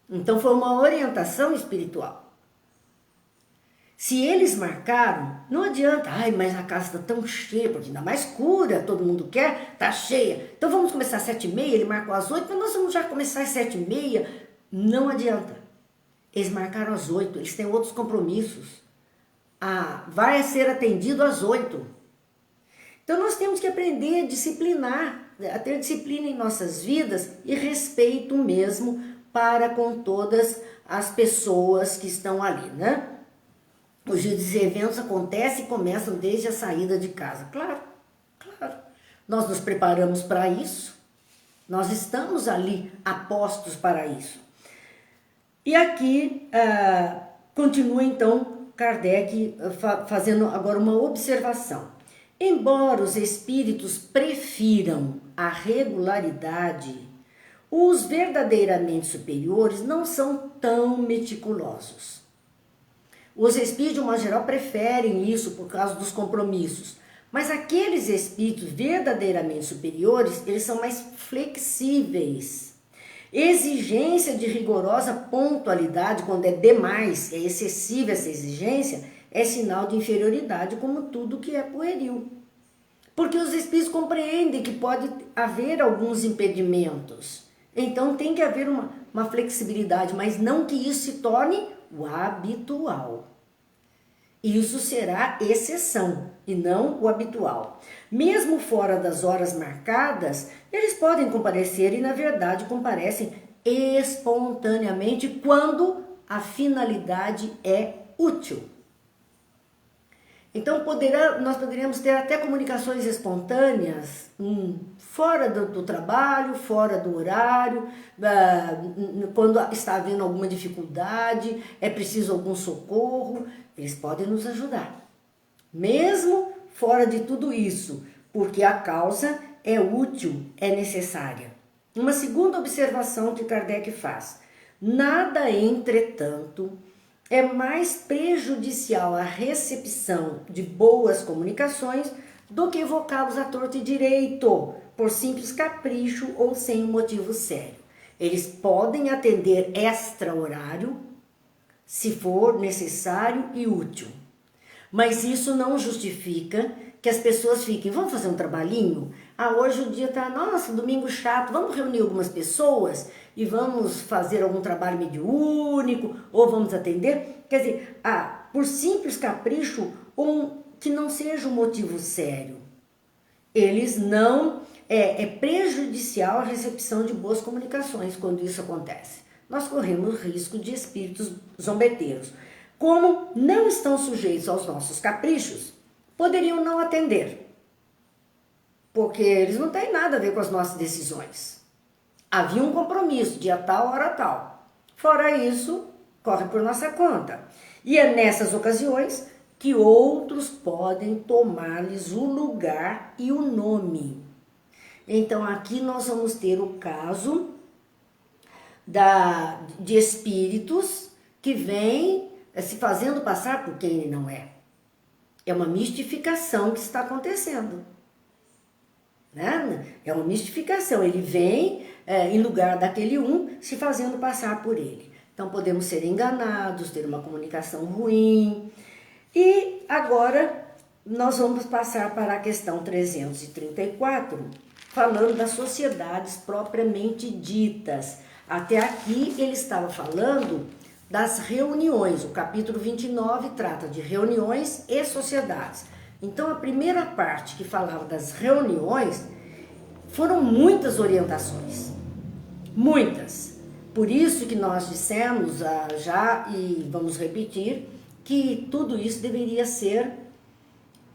Então foi uma orientação espiritual. Se eles marcaram, não adianta, mas a casa está tão cheia, porque ainda mais cura, todo mundo quer, tá cheia. Então vamos começar às 7h30, ele marcou às 8h, mas nós vamos já começar às 7h30. Não adianta. Eles marcaram às 8h, eles têm outros compromissos. Vai ser atendido às 8h. Então nós temos que aprender a disciplinar, a ter disciplina em nossas vidas e respeito mesmo para com todas as pessoas que estão ali, Os eventos acontecem e começam desde a saída de casa. Claro. Nós nos preparamos para isso. Nós estamos ali apostos para isso. E aqui continua então Kardec fazendo agora uma observação. Embora os espíritos prefiram a regularidade, os verdadeiramente superiores não são tão meticulosos. Os espíritos, de uma geral, preferem isso por causa dos compromissos. Mas aqueles espíritos verdadeiramente superiores, eles são mais flexíveis. Exigência de rigorosa pontualidade, quando é demais, é excessiva essa exigência, é sinal de inferioridade, como tudo que é pueril. Porque os espíritos compreendem que pode haver alguns impedimentos. Então tem que haver uma flexibilidade, mas não que isso se torne o habitual. Isso será exceção e não o habitual. Mesmo fora das horas marcadas, eles podem comparecer e, na verdade, comparecem espontaneamente quando a finalidade é útil. Então, nós poderíamos ter até comunicações espontâneas fora do trabalho, fora do horário, quando está havendo alguma dificuldade, é preciso algum socorro, eles podem nos ajudar. Mesmo fora de tudo isso, porque a causa é útil, é necessária. Uma segunda observação que Kardec faz: nada, entretanto, é mais prejudicial à recepção de boas comunicações do que evocá-los à torto e direito, por simples capricho ou sem um motivo sério. Eles podem atender extra-horário, se for necessário e útil. Mas isso não justifica que as pessoas fiquem, vamos fazer um trabalhinho? Hoje o dia tá, nossa, domingo chato, vamos reunir algumas pessoas e vamos fazer algum trabalho mediúnico, ou vamos atender? Quer dizer, por simples capricho, ou que não seja um motivo sério. Eles não, é prejudicial a recepção de boas comunicações quando isso acontece. Nós corremos risco de espíritos zombeteiros. Como não estão sujeitos aos nossos caprichos, poderiam não atender, porque eles não têm nada a ver com as nossas decisões. Havia um compromisso, dia tal, hora tal. Fora isso, corre por nossa conta. E é nessas ocasiões que outros podem tomar-lhes o lugar e o nome. Então aqui nós vamos ter o caso de espíritos que vêm se fazendo passar por quem ele não é. É uma mistificação que está acontecendo. Né? É uma mistificação. Ele vem em lugar daquele se fazendo passar por ele. Então podemos ser enganados, ter uma comunicação ruim. E agora nós vamos passar para a questão 334, falando das sociedades propriamente ditas. Até aqui ele estava falando das reuniões. O capítulo 29 trata de reuniões e sociedades. Então a primeira parte que falava das reuniões foram muitas orientações. Muitas. Por isso que nós dissemos já, e vamos repetir, que tudo isso deveria ser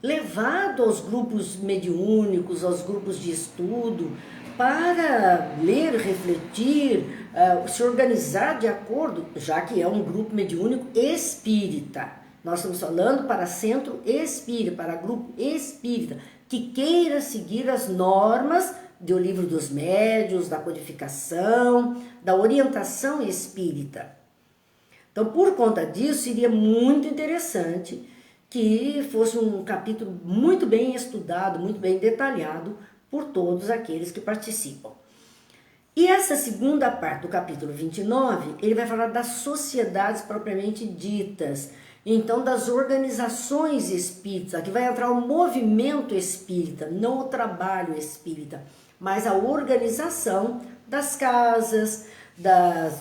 levado aos grupos mediúnicos, aos grupos de estudo, para ler, refletir, se organizar de acordo, já que é um grupo mediúnico espírita. Nós estamos falando para centro espírita, para grupo espírita, que queira seguir as normas do Livro dos Médiuns, da codificação, da orientação espírita. Então, por conta disso, seria muito interessante que fosse um capítulo muito bem estudado, muito bem detalhado por todos aqueles que participam. E essa segunda parte do capítulo 29, ele vai falar das sociedades propriamente ditas, então das organizações espíritas. Aqui vai entrar o movimento espírita, não o trabalho espírita, mas a organização das casas,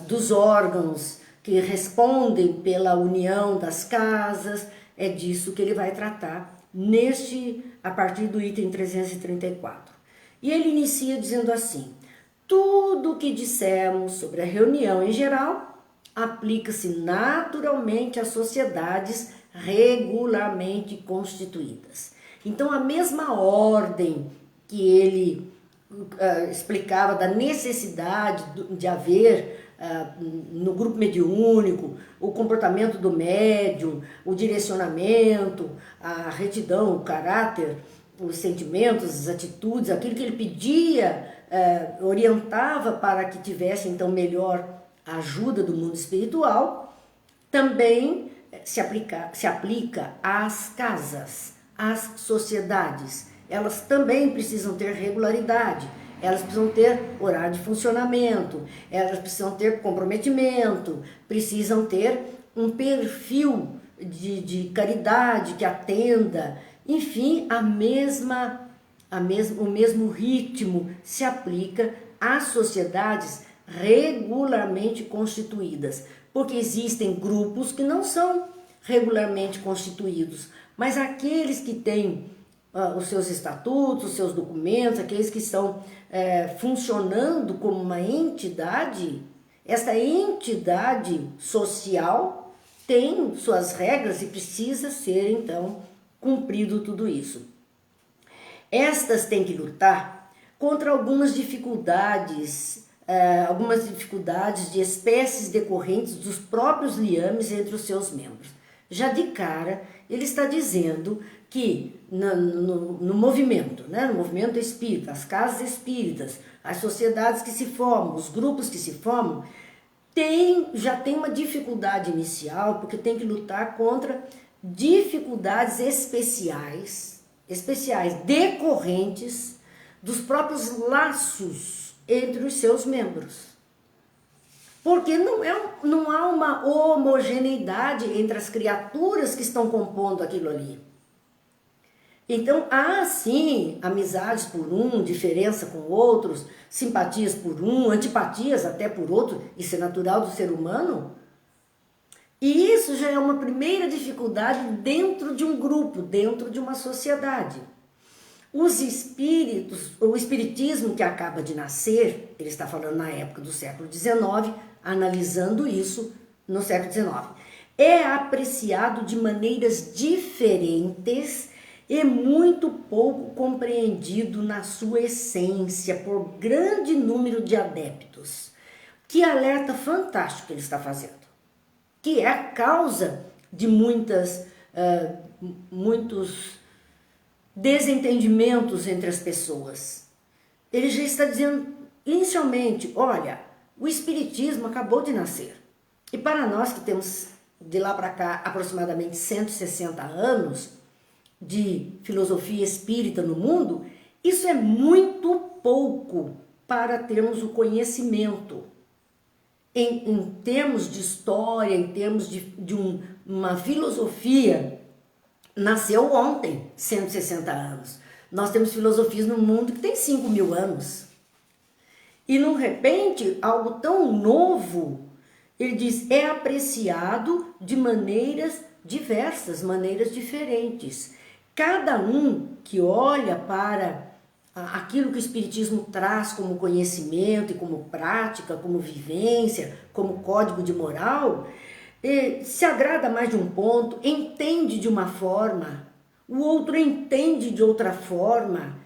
dos órgãos que respondem pela união das casas. É disso que ele vai tratar a partir do item 334. E ele inicia dizendo assim: tudo o que dissemos sobre a reunião em geral aplica-se naturalmente às sociedades regularmente constituídas. Então, a mesma ordem que ele explicava da necessidade de haver no grupo mediúnico o comportamento do médium, o direcionamento, a retidão, o caráter, os sentimentos, as atitudes, aquilo que ele pedia, orientava para que tivesse então melhor ajuda do mundo espiritual, também se aplica às casas, às sociedades. Elas também precisam ter regularidade, elas precisam ter horário de funcionamento, elas precisam ter comprometimento, precisam ter um perfil de caridade que atenda, enfim, o mesmo ritmo se aplica às sociedades regularmente constituídas, porque existem grupos que não são regularmente constituídos, mas aqueles que têm os seus estatutos, os seus documentos, aqueles que estão funcionando como uma entidade, essa entidade social tem suas regras e precisa ser, então, cumprido tudo isso. Estas têm que lutar contra algumas dificuldades de espécies decorrentes dos próprios liames entre os seus membros. Já de cara, ele está dizendo que no movimento, no movimento espírita, as casas espíritas, as sociedades que se formam, os grupos que se formam, já tem uma dificuldade inicial, porque tem que lutar contra dificuldades especiais decorrentes dos próprios laços entre os seus membros. Porque não há uma homogeneidade entre as criaturas que estão compondo aquilo ali. Então, há sim amizades por um, diferença com outros, simpatias por um, antipatias até por outro, isso é natural do ser humano. E isso já é uma primeira dificuldade dentro de um grupo, dentro de uma sociedade. O espiritismo que acaba de nascer, ele está falando na época do século XIX, analisando isso no século XIX, é apreciado de maneiras diferentes e muito pouco compreendido na sua essência por grande número de adeptos. Que alerta fantástico que ele está fazendo, que é a causa de muitos desentendimentos entre as pessoas. Ele já está dizendo inicialmente, olha, o espiritismo acabou de nascer. E para nós que temos de lá para cá aproximadamente 160 anos de filosofia espírita no mundo, isso é muito pouco para termos o conhecimento. Em termos de história, em termos de uma filosofia, nasceu ontem, 160 anos. Nós temos filosofias no mundo que tem 5.000 anos. E, de repente, algo tão novo, ele diz, é apreciado de maneiras diversas, maneiras diferentes. Cada um que olha para aquilo que o Espiritismo traz como conhecimento e como prática, como vivência, como código de moral, se agrada mais de um ponto, entende de uma forma, o outro entende de outra forma.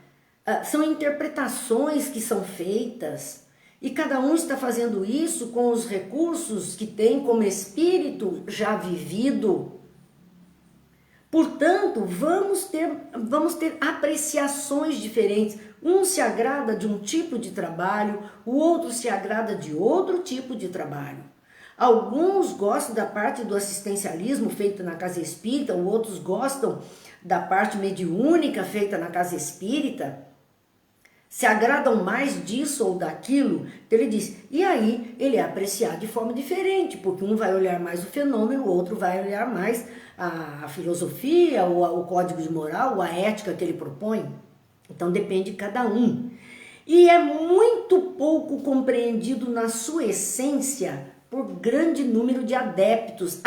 São interpretações que são feitas e cada um está fazendo isso com os recursos que tem como espírito já vivido. Portanto, vamos ter apreciações diferentes. Um se agrada de um tipo de trabalho, o outro se agrada de outro tipo de trabalho. Alguns gostam da parte do assistencialismo feita na casa espírita, outros gostam da parte mediúnica feita na casa espírita. Se agradam mais disso ou daquilo, ele diz, e aí ele é apreciado de forma diferente, porque um vai olhar mais o fenômeno, o outro vai olhar mais a filosofia, o código de moral, a ética que ele propõe. Então depende de cada um. E é muito pouco compreendido na sua essência por grande número de adeptos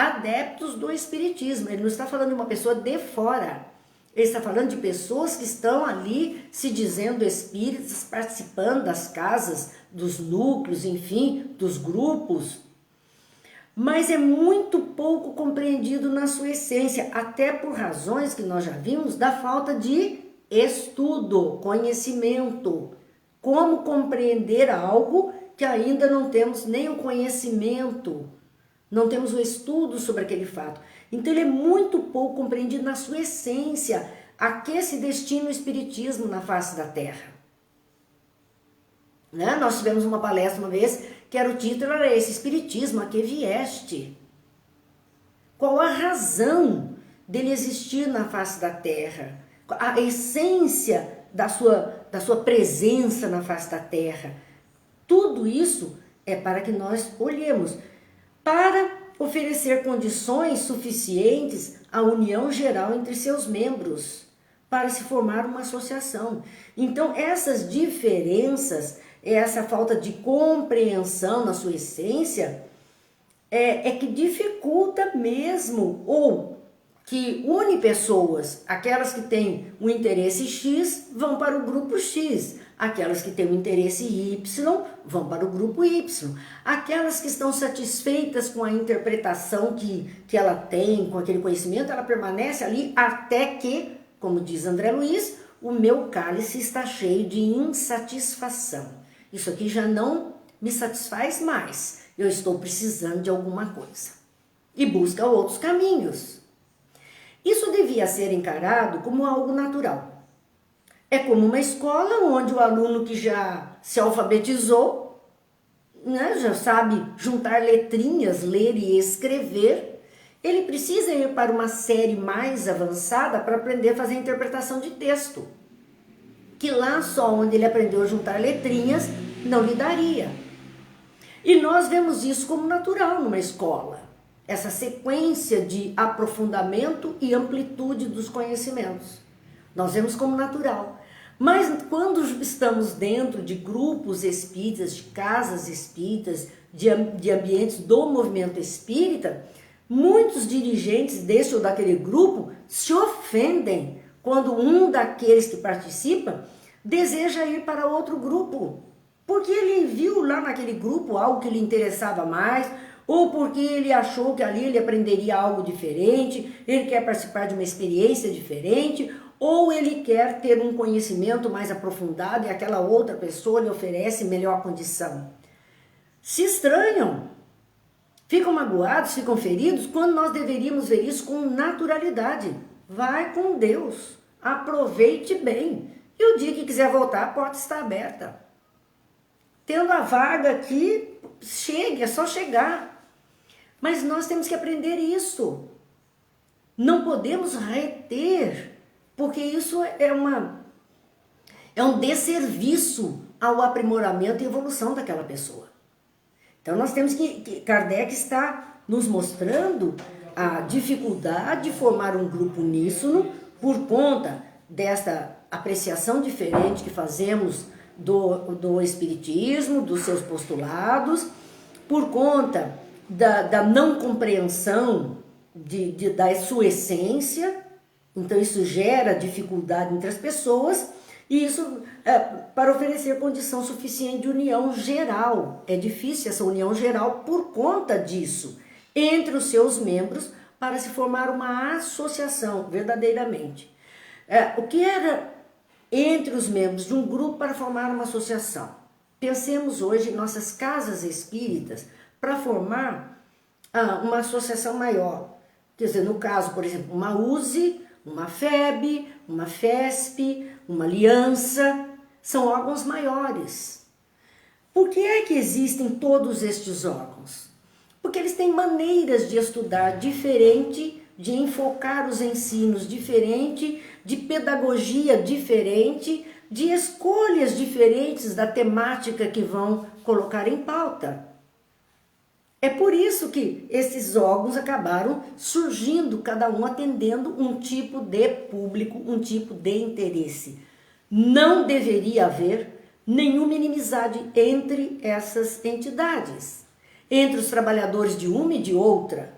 do espiritismo. Ele não está falando de uma pessoa de fora. Ele está falando de pessoas que estão ali se dizendo espíritas, participando das casas, dos núcleos, enfim, dos grupos. Mas é muito pouco compreendido na sua essência, até por razões que nós já vimos da falta de estudo, conhecimento. Como compreender algo que ainda não temos nem o conhecimento, não temos o estudo sobre aquele fato. Então ele é muito pouco compreendido na sua essência, a que se destina o Espiritismo na face da Terra. Né? Nós tivemos uma palestra uma vez que o título era esse: Espiritismo, a que vieste? Qual a razão dele existir na face da Terra? A essência da sua presença na face da Terra? Tudo isso é para que nós olhemos, para oferecer condições suficientes à união geral entre seus membros, para se formar uma associação. Então, essas diferenças, essa falta de compreensão na sua essência, é que dificulta mesmo, ou que une pessoas. Aquelas que têm o interesse X vão para o grupo X, aquelas que têm o interesse Y vão para o grupo Y, aquelas que estão satisfeitas com a interpretação que ela tem, com aquele conhecimento, ela permanece ali até que, como diz André Luiz, o meu cálice está cheio de insatisfação. Isso aqui já não me satisfaz mais, eu estou precisando de alguma coisa. E busca outros caminhos. Isso devia ser encarado como algo natural. É como uma escola onde o aluno que já se alfabetizou, né, já sabe juntar letrinhas, ler e escrever, ele precisa ir para uma série mais avançada para aprender a fazer a interpretação de texto, que lá só onde ele aprendeu a juntar letrinhas não lhe daria. E nós vemos isso como natural numa escola, essa sequência de aprofundamento e amplitude dos conhecimentos. Nós vemos como natural. Mas quando estamos dentro de grupos espíritas, de casas espíritas, de ambientes do movimento espírita, muitos dirigentes desse ou daquele grupo se ofendem quando um daqueles que participa deseja ir para outro grupo, porque ele viu lá naquele grupo algo que lhe interessava mais, ou porque ele achou que ali ele aprenderia algo diferente, ele quer participar de uma experiência diferente, ou ele quer ter um conhecimento mais aprofundado e aquela outra pessoa lhe oferece melhor condição. Se estranham, ficam magoados, ficam feridos, quando nós deveríamos ver isso com naturalidade. Vai com Deus, aproveite bem. E o dia que quiser voltar, a porta está aberta. Tendo a vaga aqui, chegue, é só chegar. Mas nós temos que aprender isso. Não podemos reter, porque isso é um desserviço ao aprimoramento e evolução daquela pessoa. Então nós temos que Kardec está nos mostrando a dificuldade de formar um grupo uníssono por conta desta apreciação diferente que fazemos do Espiritismo, dos seus postulados, por conta da não compreensão da sua essência. Então isso gera dificuldade entre as pessoas, e isso para oferecer condição suficiente de união geral. É difícil essa união geral por conta disso, entre os seus membros, para se formar uma associação verdadeiramente. O que era entre os membros de um grupo para formar uma associação? Pensemos hoje em nossas casas espíritas para formar uma associação maior. Quer dizer, no caso, por exemplo, uma USE, uma FEB, uma FESP, uma aliança, são órgãos maiores. Por que é que existem todos estes órgãos? Porque eles têm maneiras de estudar diferente, de enfocar os ensinos diferente, de pedagogia diferente, de escolhas diferentes da temática que vão colocar em pauta. É por isso que esses órgãos acabaram surgindo, cada um atendendo um tipo de público, um tipo de interesse. Não deveria haver nenhuma inimizade entre essas entidades, entre os trabalhadores de uma e de outra.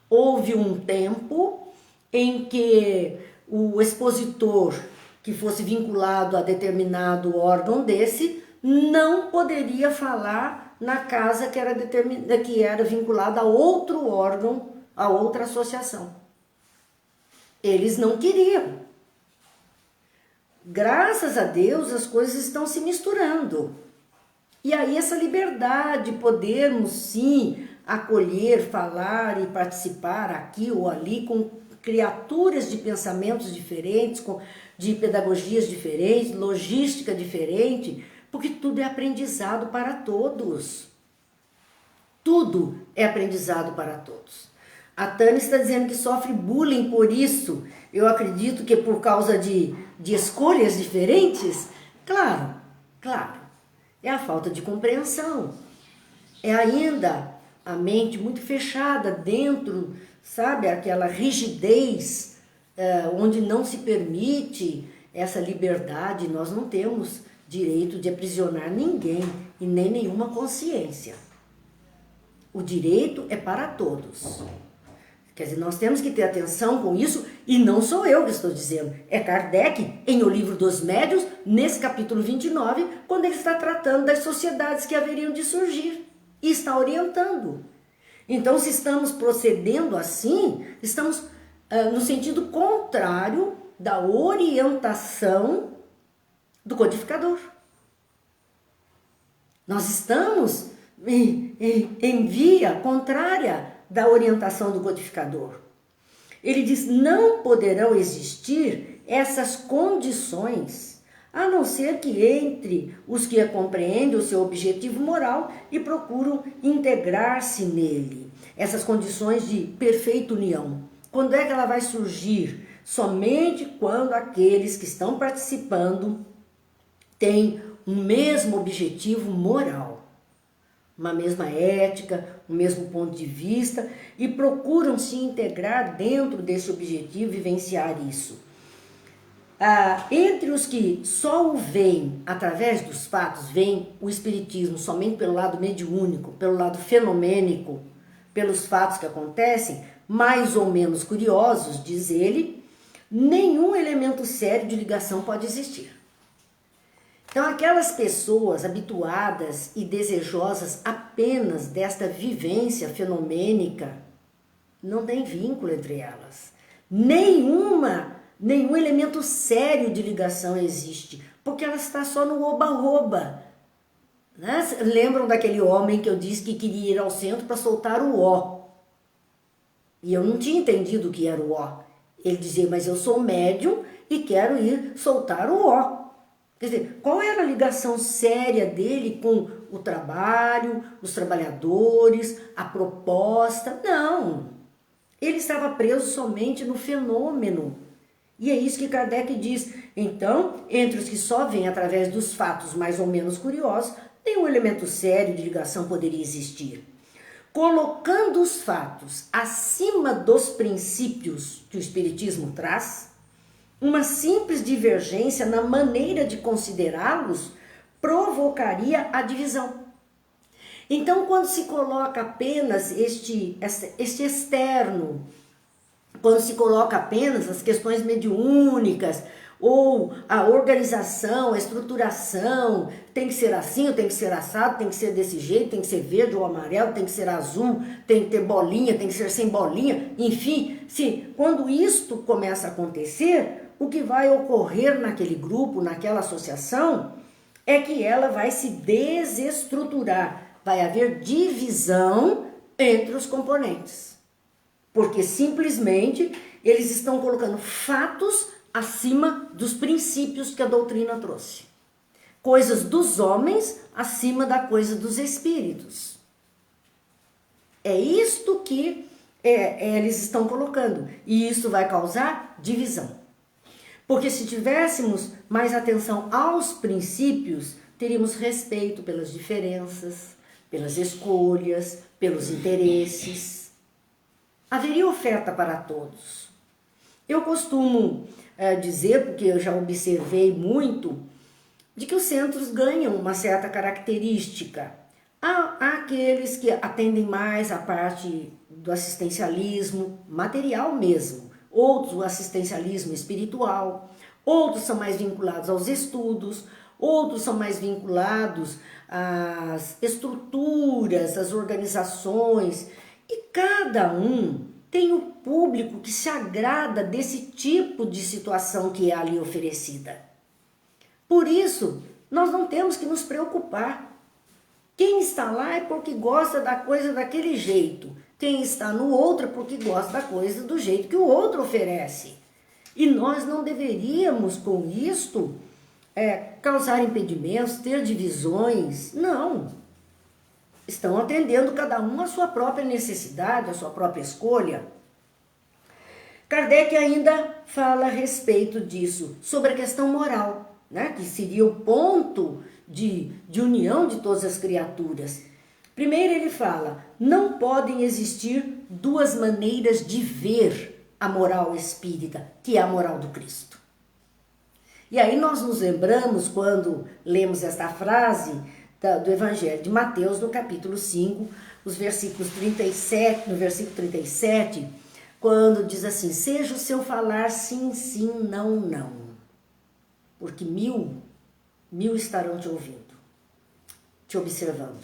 Houve um tempo em que o expositor que fosse vinculado a determinado órgão desse não poderia falar na casa que era vinculada a outro órgão, a outra associação. Eles não queriam. Graças a Deus as coisas estão se misturando. E aí essa liberdade, podermos sim acolher, falar e participar aqui ou ali com criaturas de pensamentos diferentes, de pedagogias diferentes, logística diferente, porque tudo é aprendizado para todos. Tudo é aprendizado para todos. A Tânia está dizendo que sofre bullying por isso. Eu acredito que por causa de escolhas diferentes. Claro, claro. É a falta de compreensão. É ainda a mente muito fechada dentro, sabe, aquela rigidez onde não se permite essa liberdade. Nós não temos direito de aprisionar ninguém e nem nenhuma consciência. O direito é para todos. Quer dizer, nós temos que ter atenção com isso, e não sou eu que estou dizendo, é Kardec, em O Livro dos Médiuns, nesse capítulo 29, quando ele está tratando das sociedades que haveriam de surgir, e está orientando. Então, se estamos procedendo assim, estamos no sentido contrário da orientação do codificador. Nós estamos em via contrária da orientação do codificador. Ele diz: não poderão existir essas condições, a não ser que entre os que compreendem o seu objetivo moral e procuram integrar-se nele. Essas condições de perfeita união. Quando é que ela vai surgir? Somente quando aqueles que estão participando têm um mesmo objetivo moral, uma mesma ética, um mesmo ponto de vista, e procuram se integrar dentro desse objetivo e vivenciar isso. Entre os que só o veem através dos fatos, veem o espiritismo somente pelo lado mediúnico, pelo lado fenomênico, pelos fatos que acontecem, mais ou menos curiosos, diz ele, nenhum elemento sério de ligação pode existir. Então, aquelas pessoas habituadas e desejosas apenas desta vivência fenomênica, não tem vínculo entre elas. Nenhum elemento sério de ligação existe, porque ela está só no oba-oba. Né? Lembram daquele homem que eu disse que queria ir ao centro para soltar o ó? E eu não tinha entendido o que era o ó. Ele dizia: mas eu sou médium e quero ir soltar o ó. Quer dizer, qual era a ligação séria dele com o trabalho, os trabalhadores, a proposta? Não. Ele estava preso somente no fenômeno. E é isso que Kardec diz. Então, entre os que só veem através dos fatos mais ou menos curiosos, nenhum elemento sério de ligação poderia existir. Colocando os fatos acima dos princípios que o Espiritismo traz, uma simples divergência na maneira de considerá-los provocaria a divisão. Então, quando se coloca apenas este externo, quando se coloca apenas as questões mediúnicas, ou a organização, a estruturação, tem que ser assim, ou tem que ser assado, tem que ser desse jeito, tem que ser verde ou amarelo, tem que ser azul, tem que ter bolinha, tem que ser sem bolinha, enfim, quando isto começa a acontecer, o que vai ocorrer naquele grupo, naquela associação, é que ela vai se desestruturar, vai haver divisão entre os componentes, porque simplesmente eles estão colocando fatos acima dos princípios que a doutrina trouxe, coisas dos homens acima da coisa dos espíritos. É isto que eles estão colocando, e isso vai causar divisão. Porque se tivéssemos mais atenção aos princípios, teríamos respeito pelas diferenças, pelas escolhas, pelos interesses. Haveria oferta para todos. Eu costumo dizer, porque eu já observei muito, de que os centros ganham uma certa característica. Há aqueles que atendem mais a parte do assistencialismo material mesmo, outros o assistencialismo espiritual, outros são mais vinculados aos estudos, outros são mais vinculados às estruturas, às organizações, e cada um tem o público que se agrada desse tipo de situação que é ali oferecida. Por isso, nós não temos que nos preocupar. Quem está lá é porque gosta da coisa daquele jeito. Quem está no outro é porque gosta da coisa do jeito que o outro oferece. E nós não deveríamos, com isto, causar impedimentos, ter divisões. Não. Estão atendendo cada um a sua própria necessidade, a sua própria escolha. Kardec ainda fala a respeito disso, sobre a questão moral, né? Que seria o ponto de união de todas as criaturas. Primeiro ele fala, não podem existir duas maneiras de ver a moral espírita, que é a moral do Cristo. E aí nós nos lembramos, quando lemos esta frase do Evangelho de Mateus, no capítulo 5, os versículos 37, no versículo 37, quando diz assim, seja o seu falar sim, sim, não, não. Porque mil estarão te ouvindo, te observando.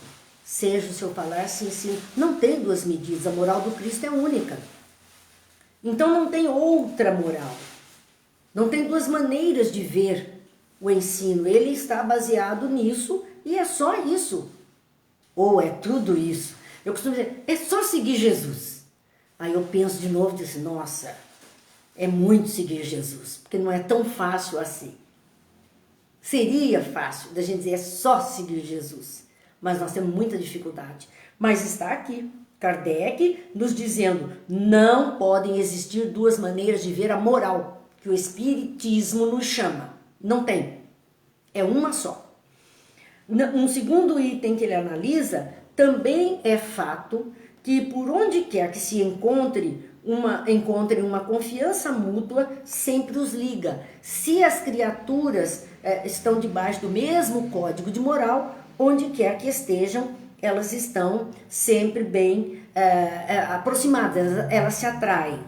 Seja o seu falar sim, sim. Não tem duas medidas, a moral do Cristo é única. Então não tem outra moral. Não tem duas maneiras de ver o ensino. Ele está baseado nisso e é só isso. Ou é tudo isso. Eu costumo dizer, é só seguir Jesus. Aí eu penso de novo e digo, nossa, é muito seguir Jesus, porque não é tão fácil assim. Seria fácil da gente dizer, é só seguir Jesus, mas nós temos muita dificuldade. Mas está aqui, Kardec nos dizendo, não podem existir duas maneiras de ver a moral, que o Espiritismo nos chama. Não tem, é uma só. Um segundo item que ele analisa, também é fato que por onde quer que se encontrem uma confiança mútua, sempre os liga. Se as criaturas estão debaixo do mesmo código de moral, onde quer que estejam, elas estão sempre bem aproximadas, elas se atraem.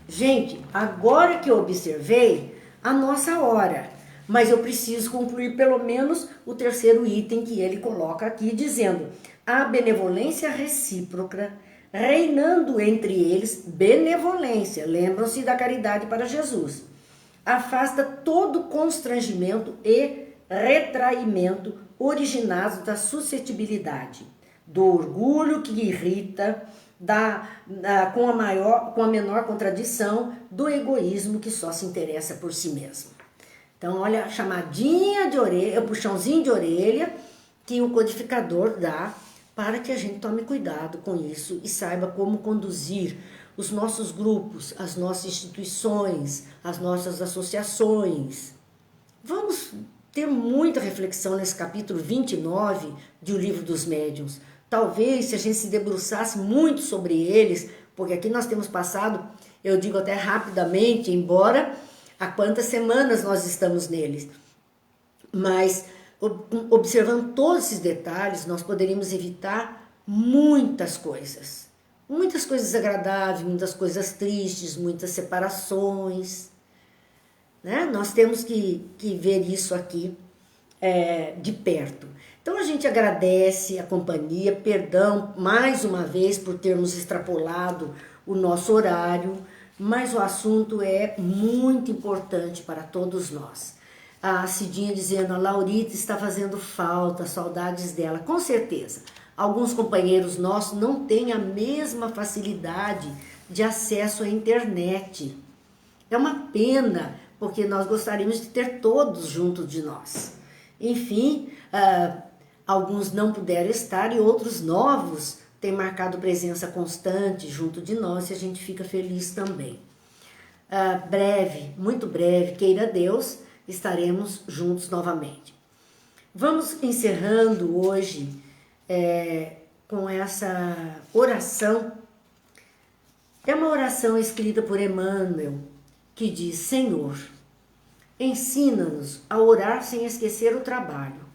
Gente, agora que eu observei, a nossa hora, mas eu preciso concluir pelo menos o terceiro item que ele coloca aqui, dizendo, a benevolência recíproca, reinando entre eles benevolência, lembram-se da caridade para Jesus, afasta todo constrangimento e retraimento originados da suscetibilidade, do orgulho que irrita, com a menor contradição, do egoísmo que só se interessa por si mesmo. Então, olha a chamadinha de orelha, o puxãozinho de orelha que o codificador dá para que a gente tome cuidado com isso e saiba como conduzir os nossos grupos, as nossas instituições, as nossas associações. Vamos ter muita reflexão nesse capítulo 29 de O Livro dos Médiuns. Talvez, se a gente se debruçasse muito sobre eles, porque aqui nós temos passado, eu digo até rapidamente, embora há quantas semanas nós estamos neles, mas observando todos esses detalhes, nós poderíamos evitar muitas coisas agradáveis, muitas coisas tristes, muitas separações, né? Nós temos que ver isso aqui de perto. Então a gente agradece a companhia, perdão mais uma vez por termos extrapolado o nosso horário, mas o assunto é muito importante para todos nós. A Cidinha dizendo, a Laurita está fazendo falta, saudades dela. Com certeza, alguns companheiros nossos não têm a mesma facilidade de acesso à internet. É uma pena, porque nós gostaríamos de ter todos junto de nós. Enfim, alguns não puderam estar e outros novos têm marcado presença constante junto de nós e a gente fica feliz também. Breve, muito breve, queira Deus, estaremos juntos novamente. Vamos encerrando hoje com essa oração. É uma oração escrita por Emmanuel, que diz, Senhor, ensina-nos a orar sem esquecer o trabalho,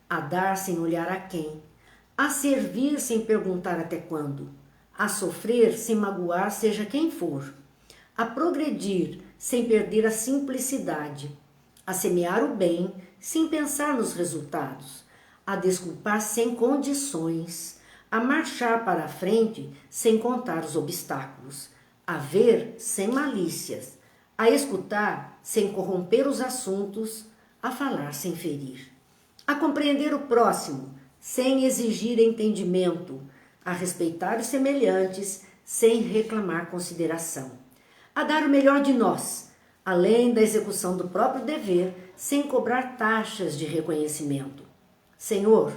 a dar sem olhar a quem, a servir sem perguntar até quando, a sofrer sem magoar seja quem for, a progredir sem perder a simplicidade, a semear o bem sem pensar nos resultados, a desculpar sem condições, a marchar para a frente sem contar os obstáculos, a ver sem malícias, a escutar sem corromper os assuntos, a falar sem ferir, a compreender o próximo sem exigir entendimento, a respeitar os semelhantes sem reclamar consideração, a dar o melhor de nós, além da execução do próprio dever, sem cobrar taxas de reconhecimento. Senhor,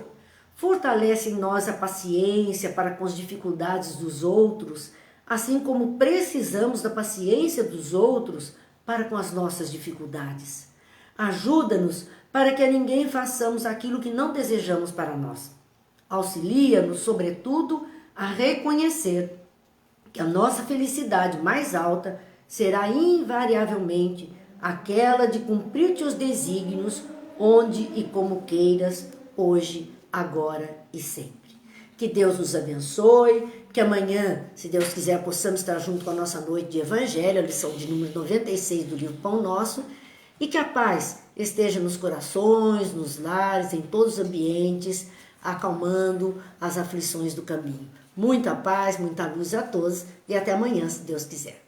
fortalece em nós a paciência para com as dificuldades dos outros, assim como precisamos da paciência dos outros para com as nossas dificuldades. Ajuda-nos para que a ninguém façamos aquilo que não desejamos para nós. Auxilia-nos, sobretudo, a reconhecer que a nossa felicidade mais alta será invariavelmente aquela de cumprir teus desígnios onde e como queiras, hoje, agora e sempre. Que Deus nos abençoe, que amanhã, se Deus quiser, possamos estar junto com a nossa noite de Evangelho, a lição de número 96 do livro Pão Nosso, e que a paz esteja nos corações, nos lares, em todos os ambientes, acalmando as aflições do caminho. Muita paz, muita luz a todos e até amanhã, se Deus quiser.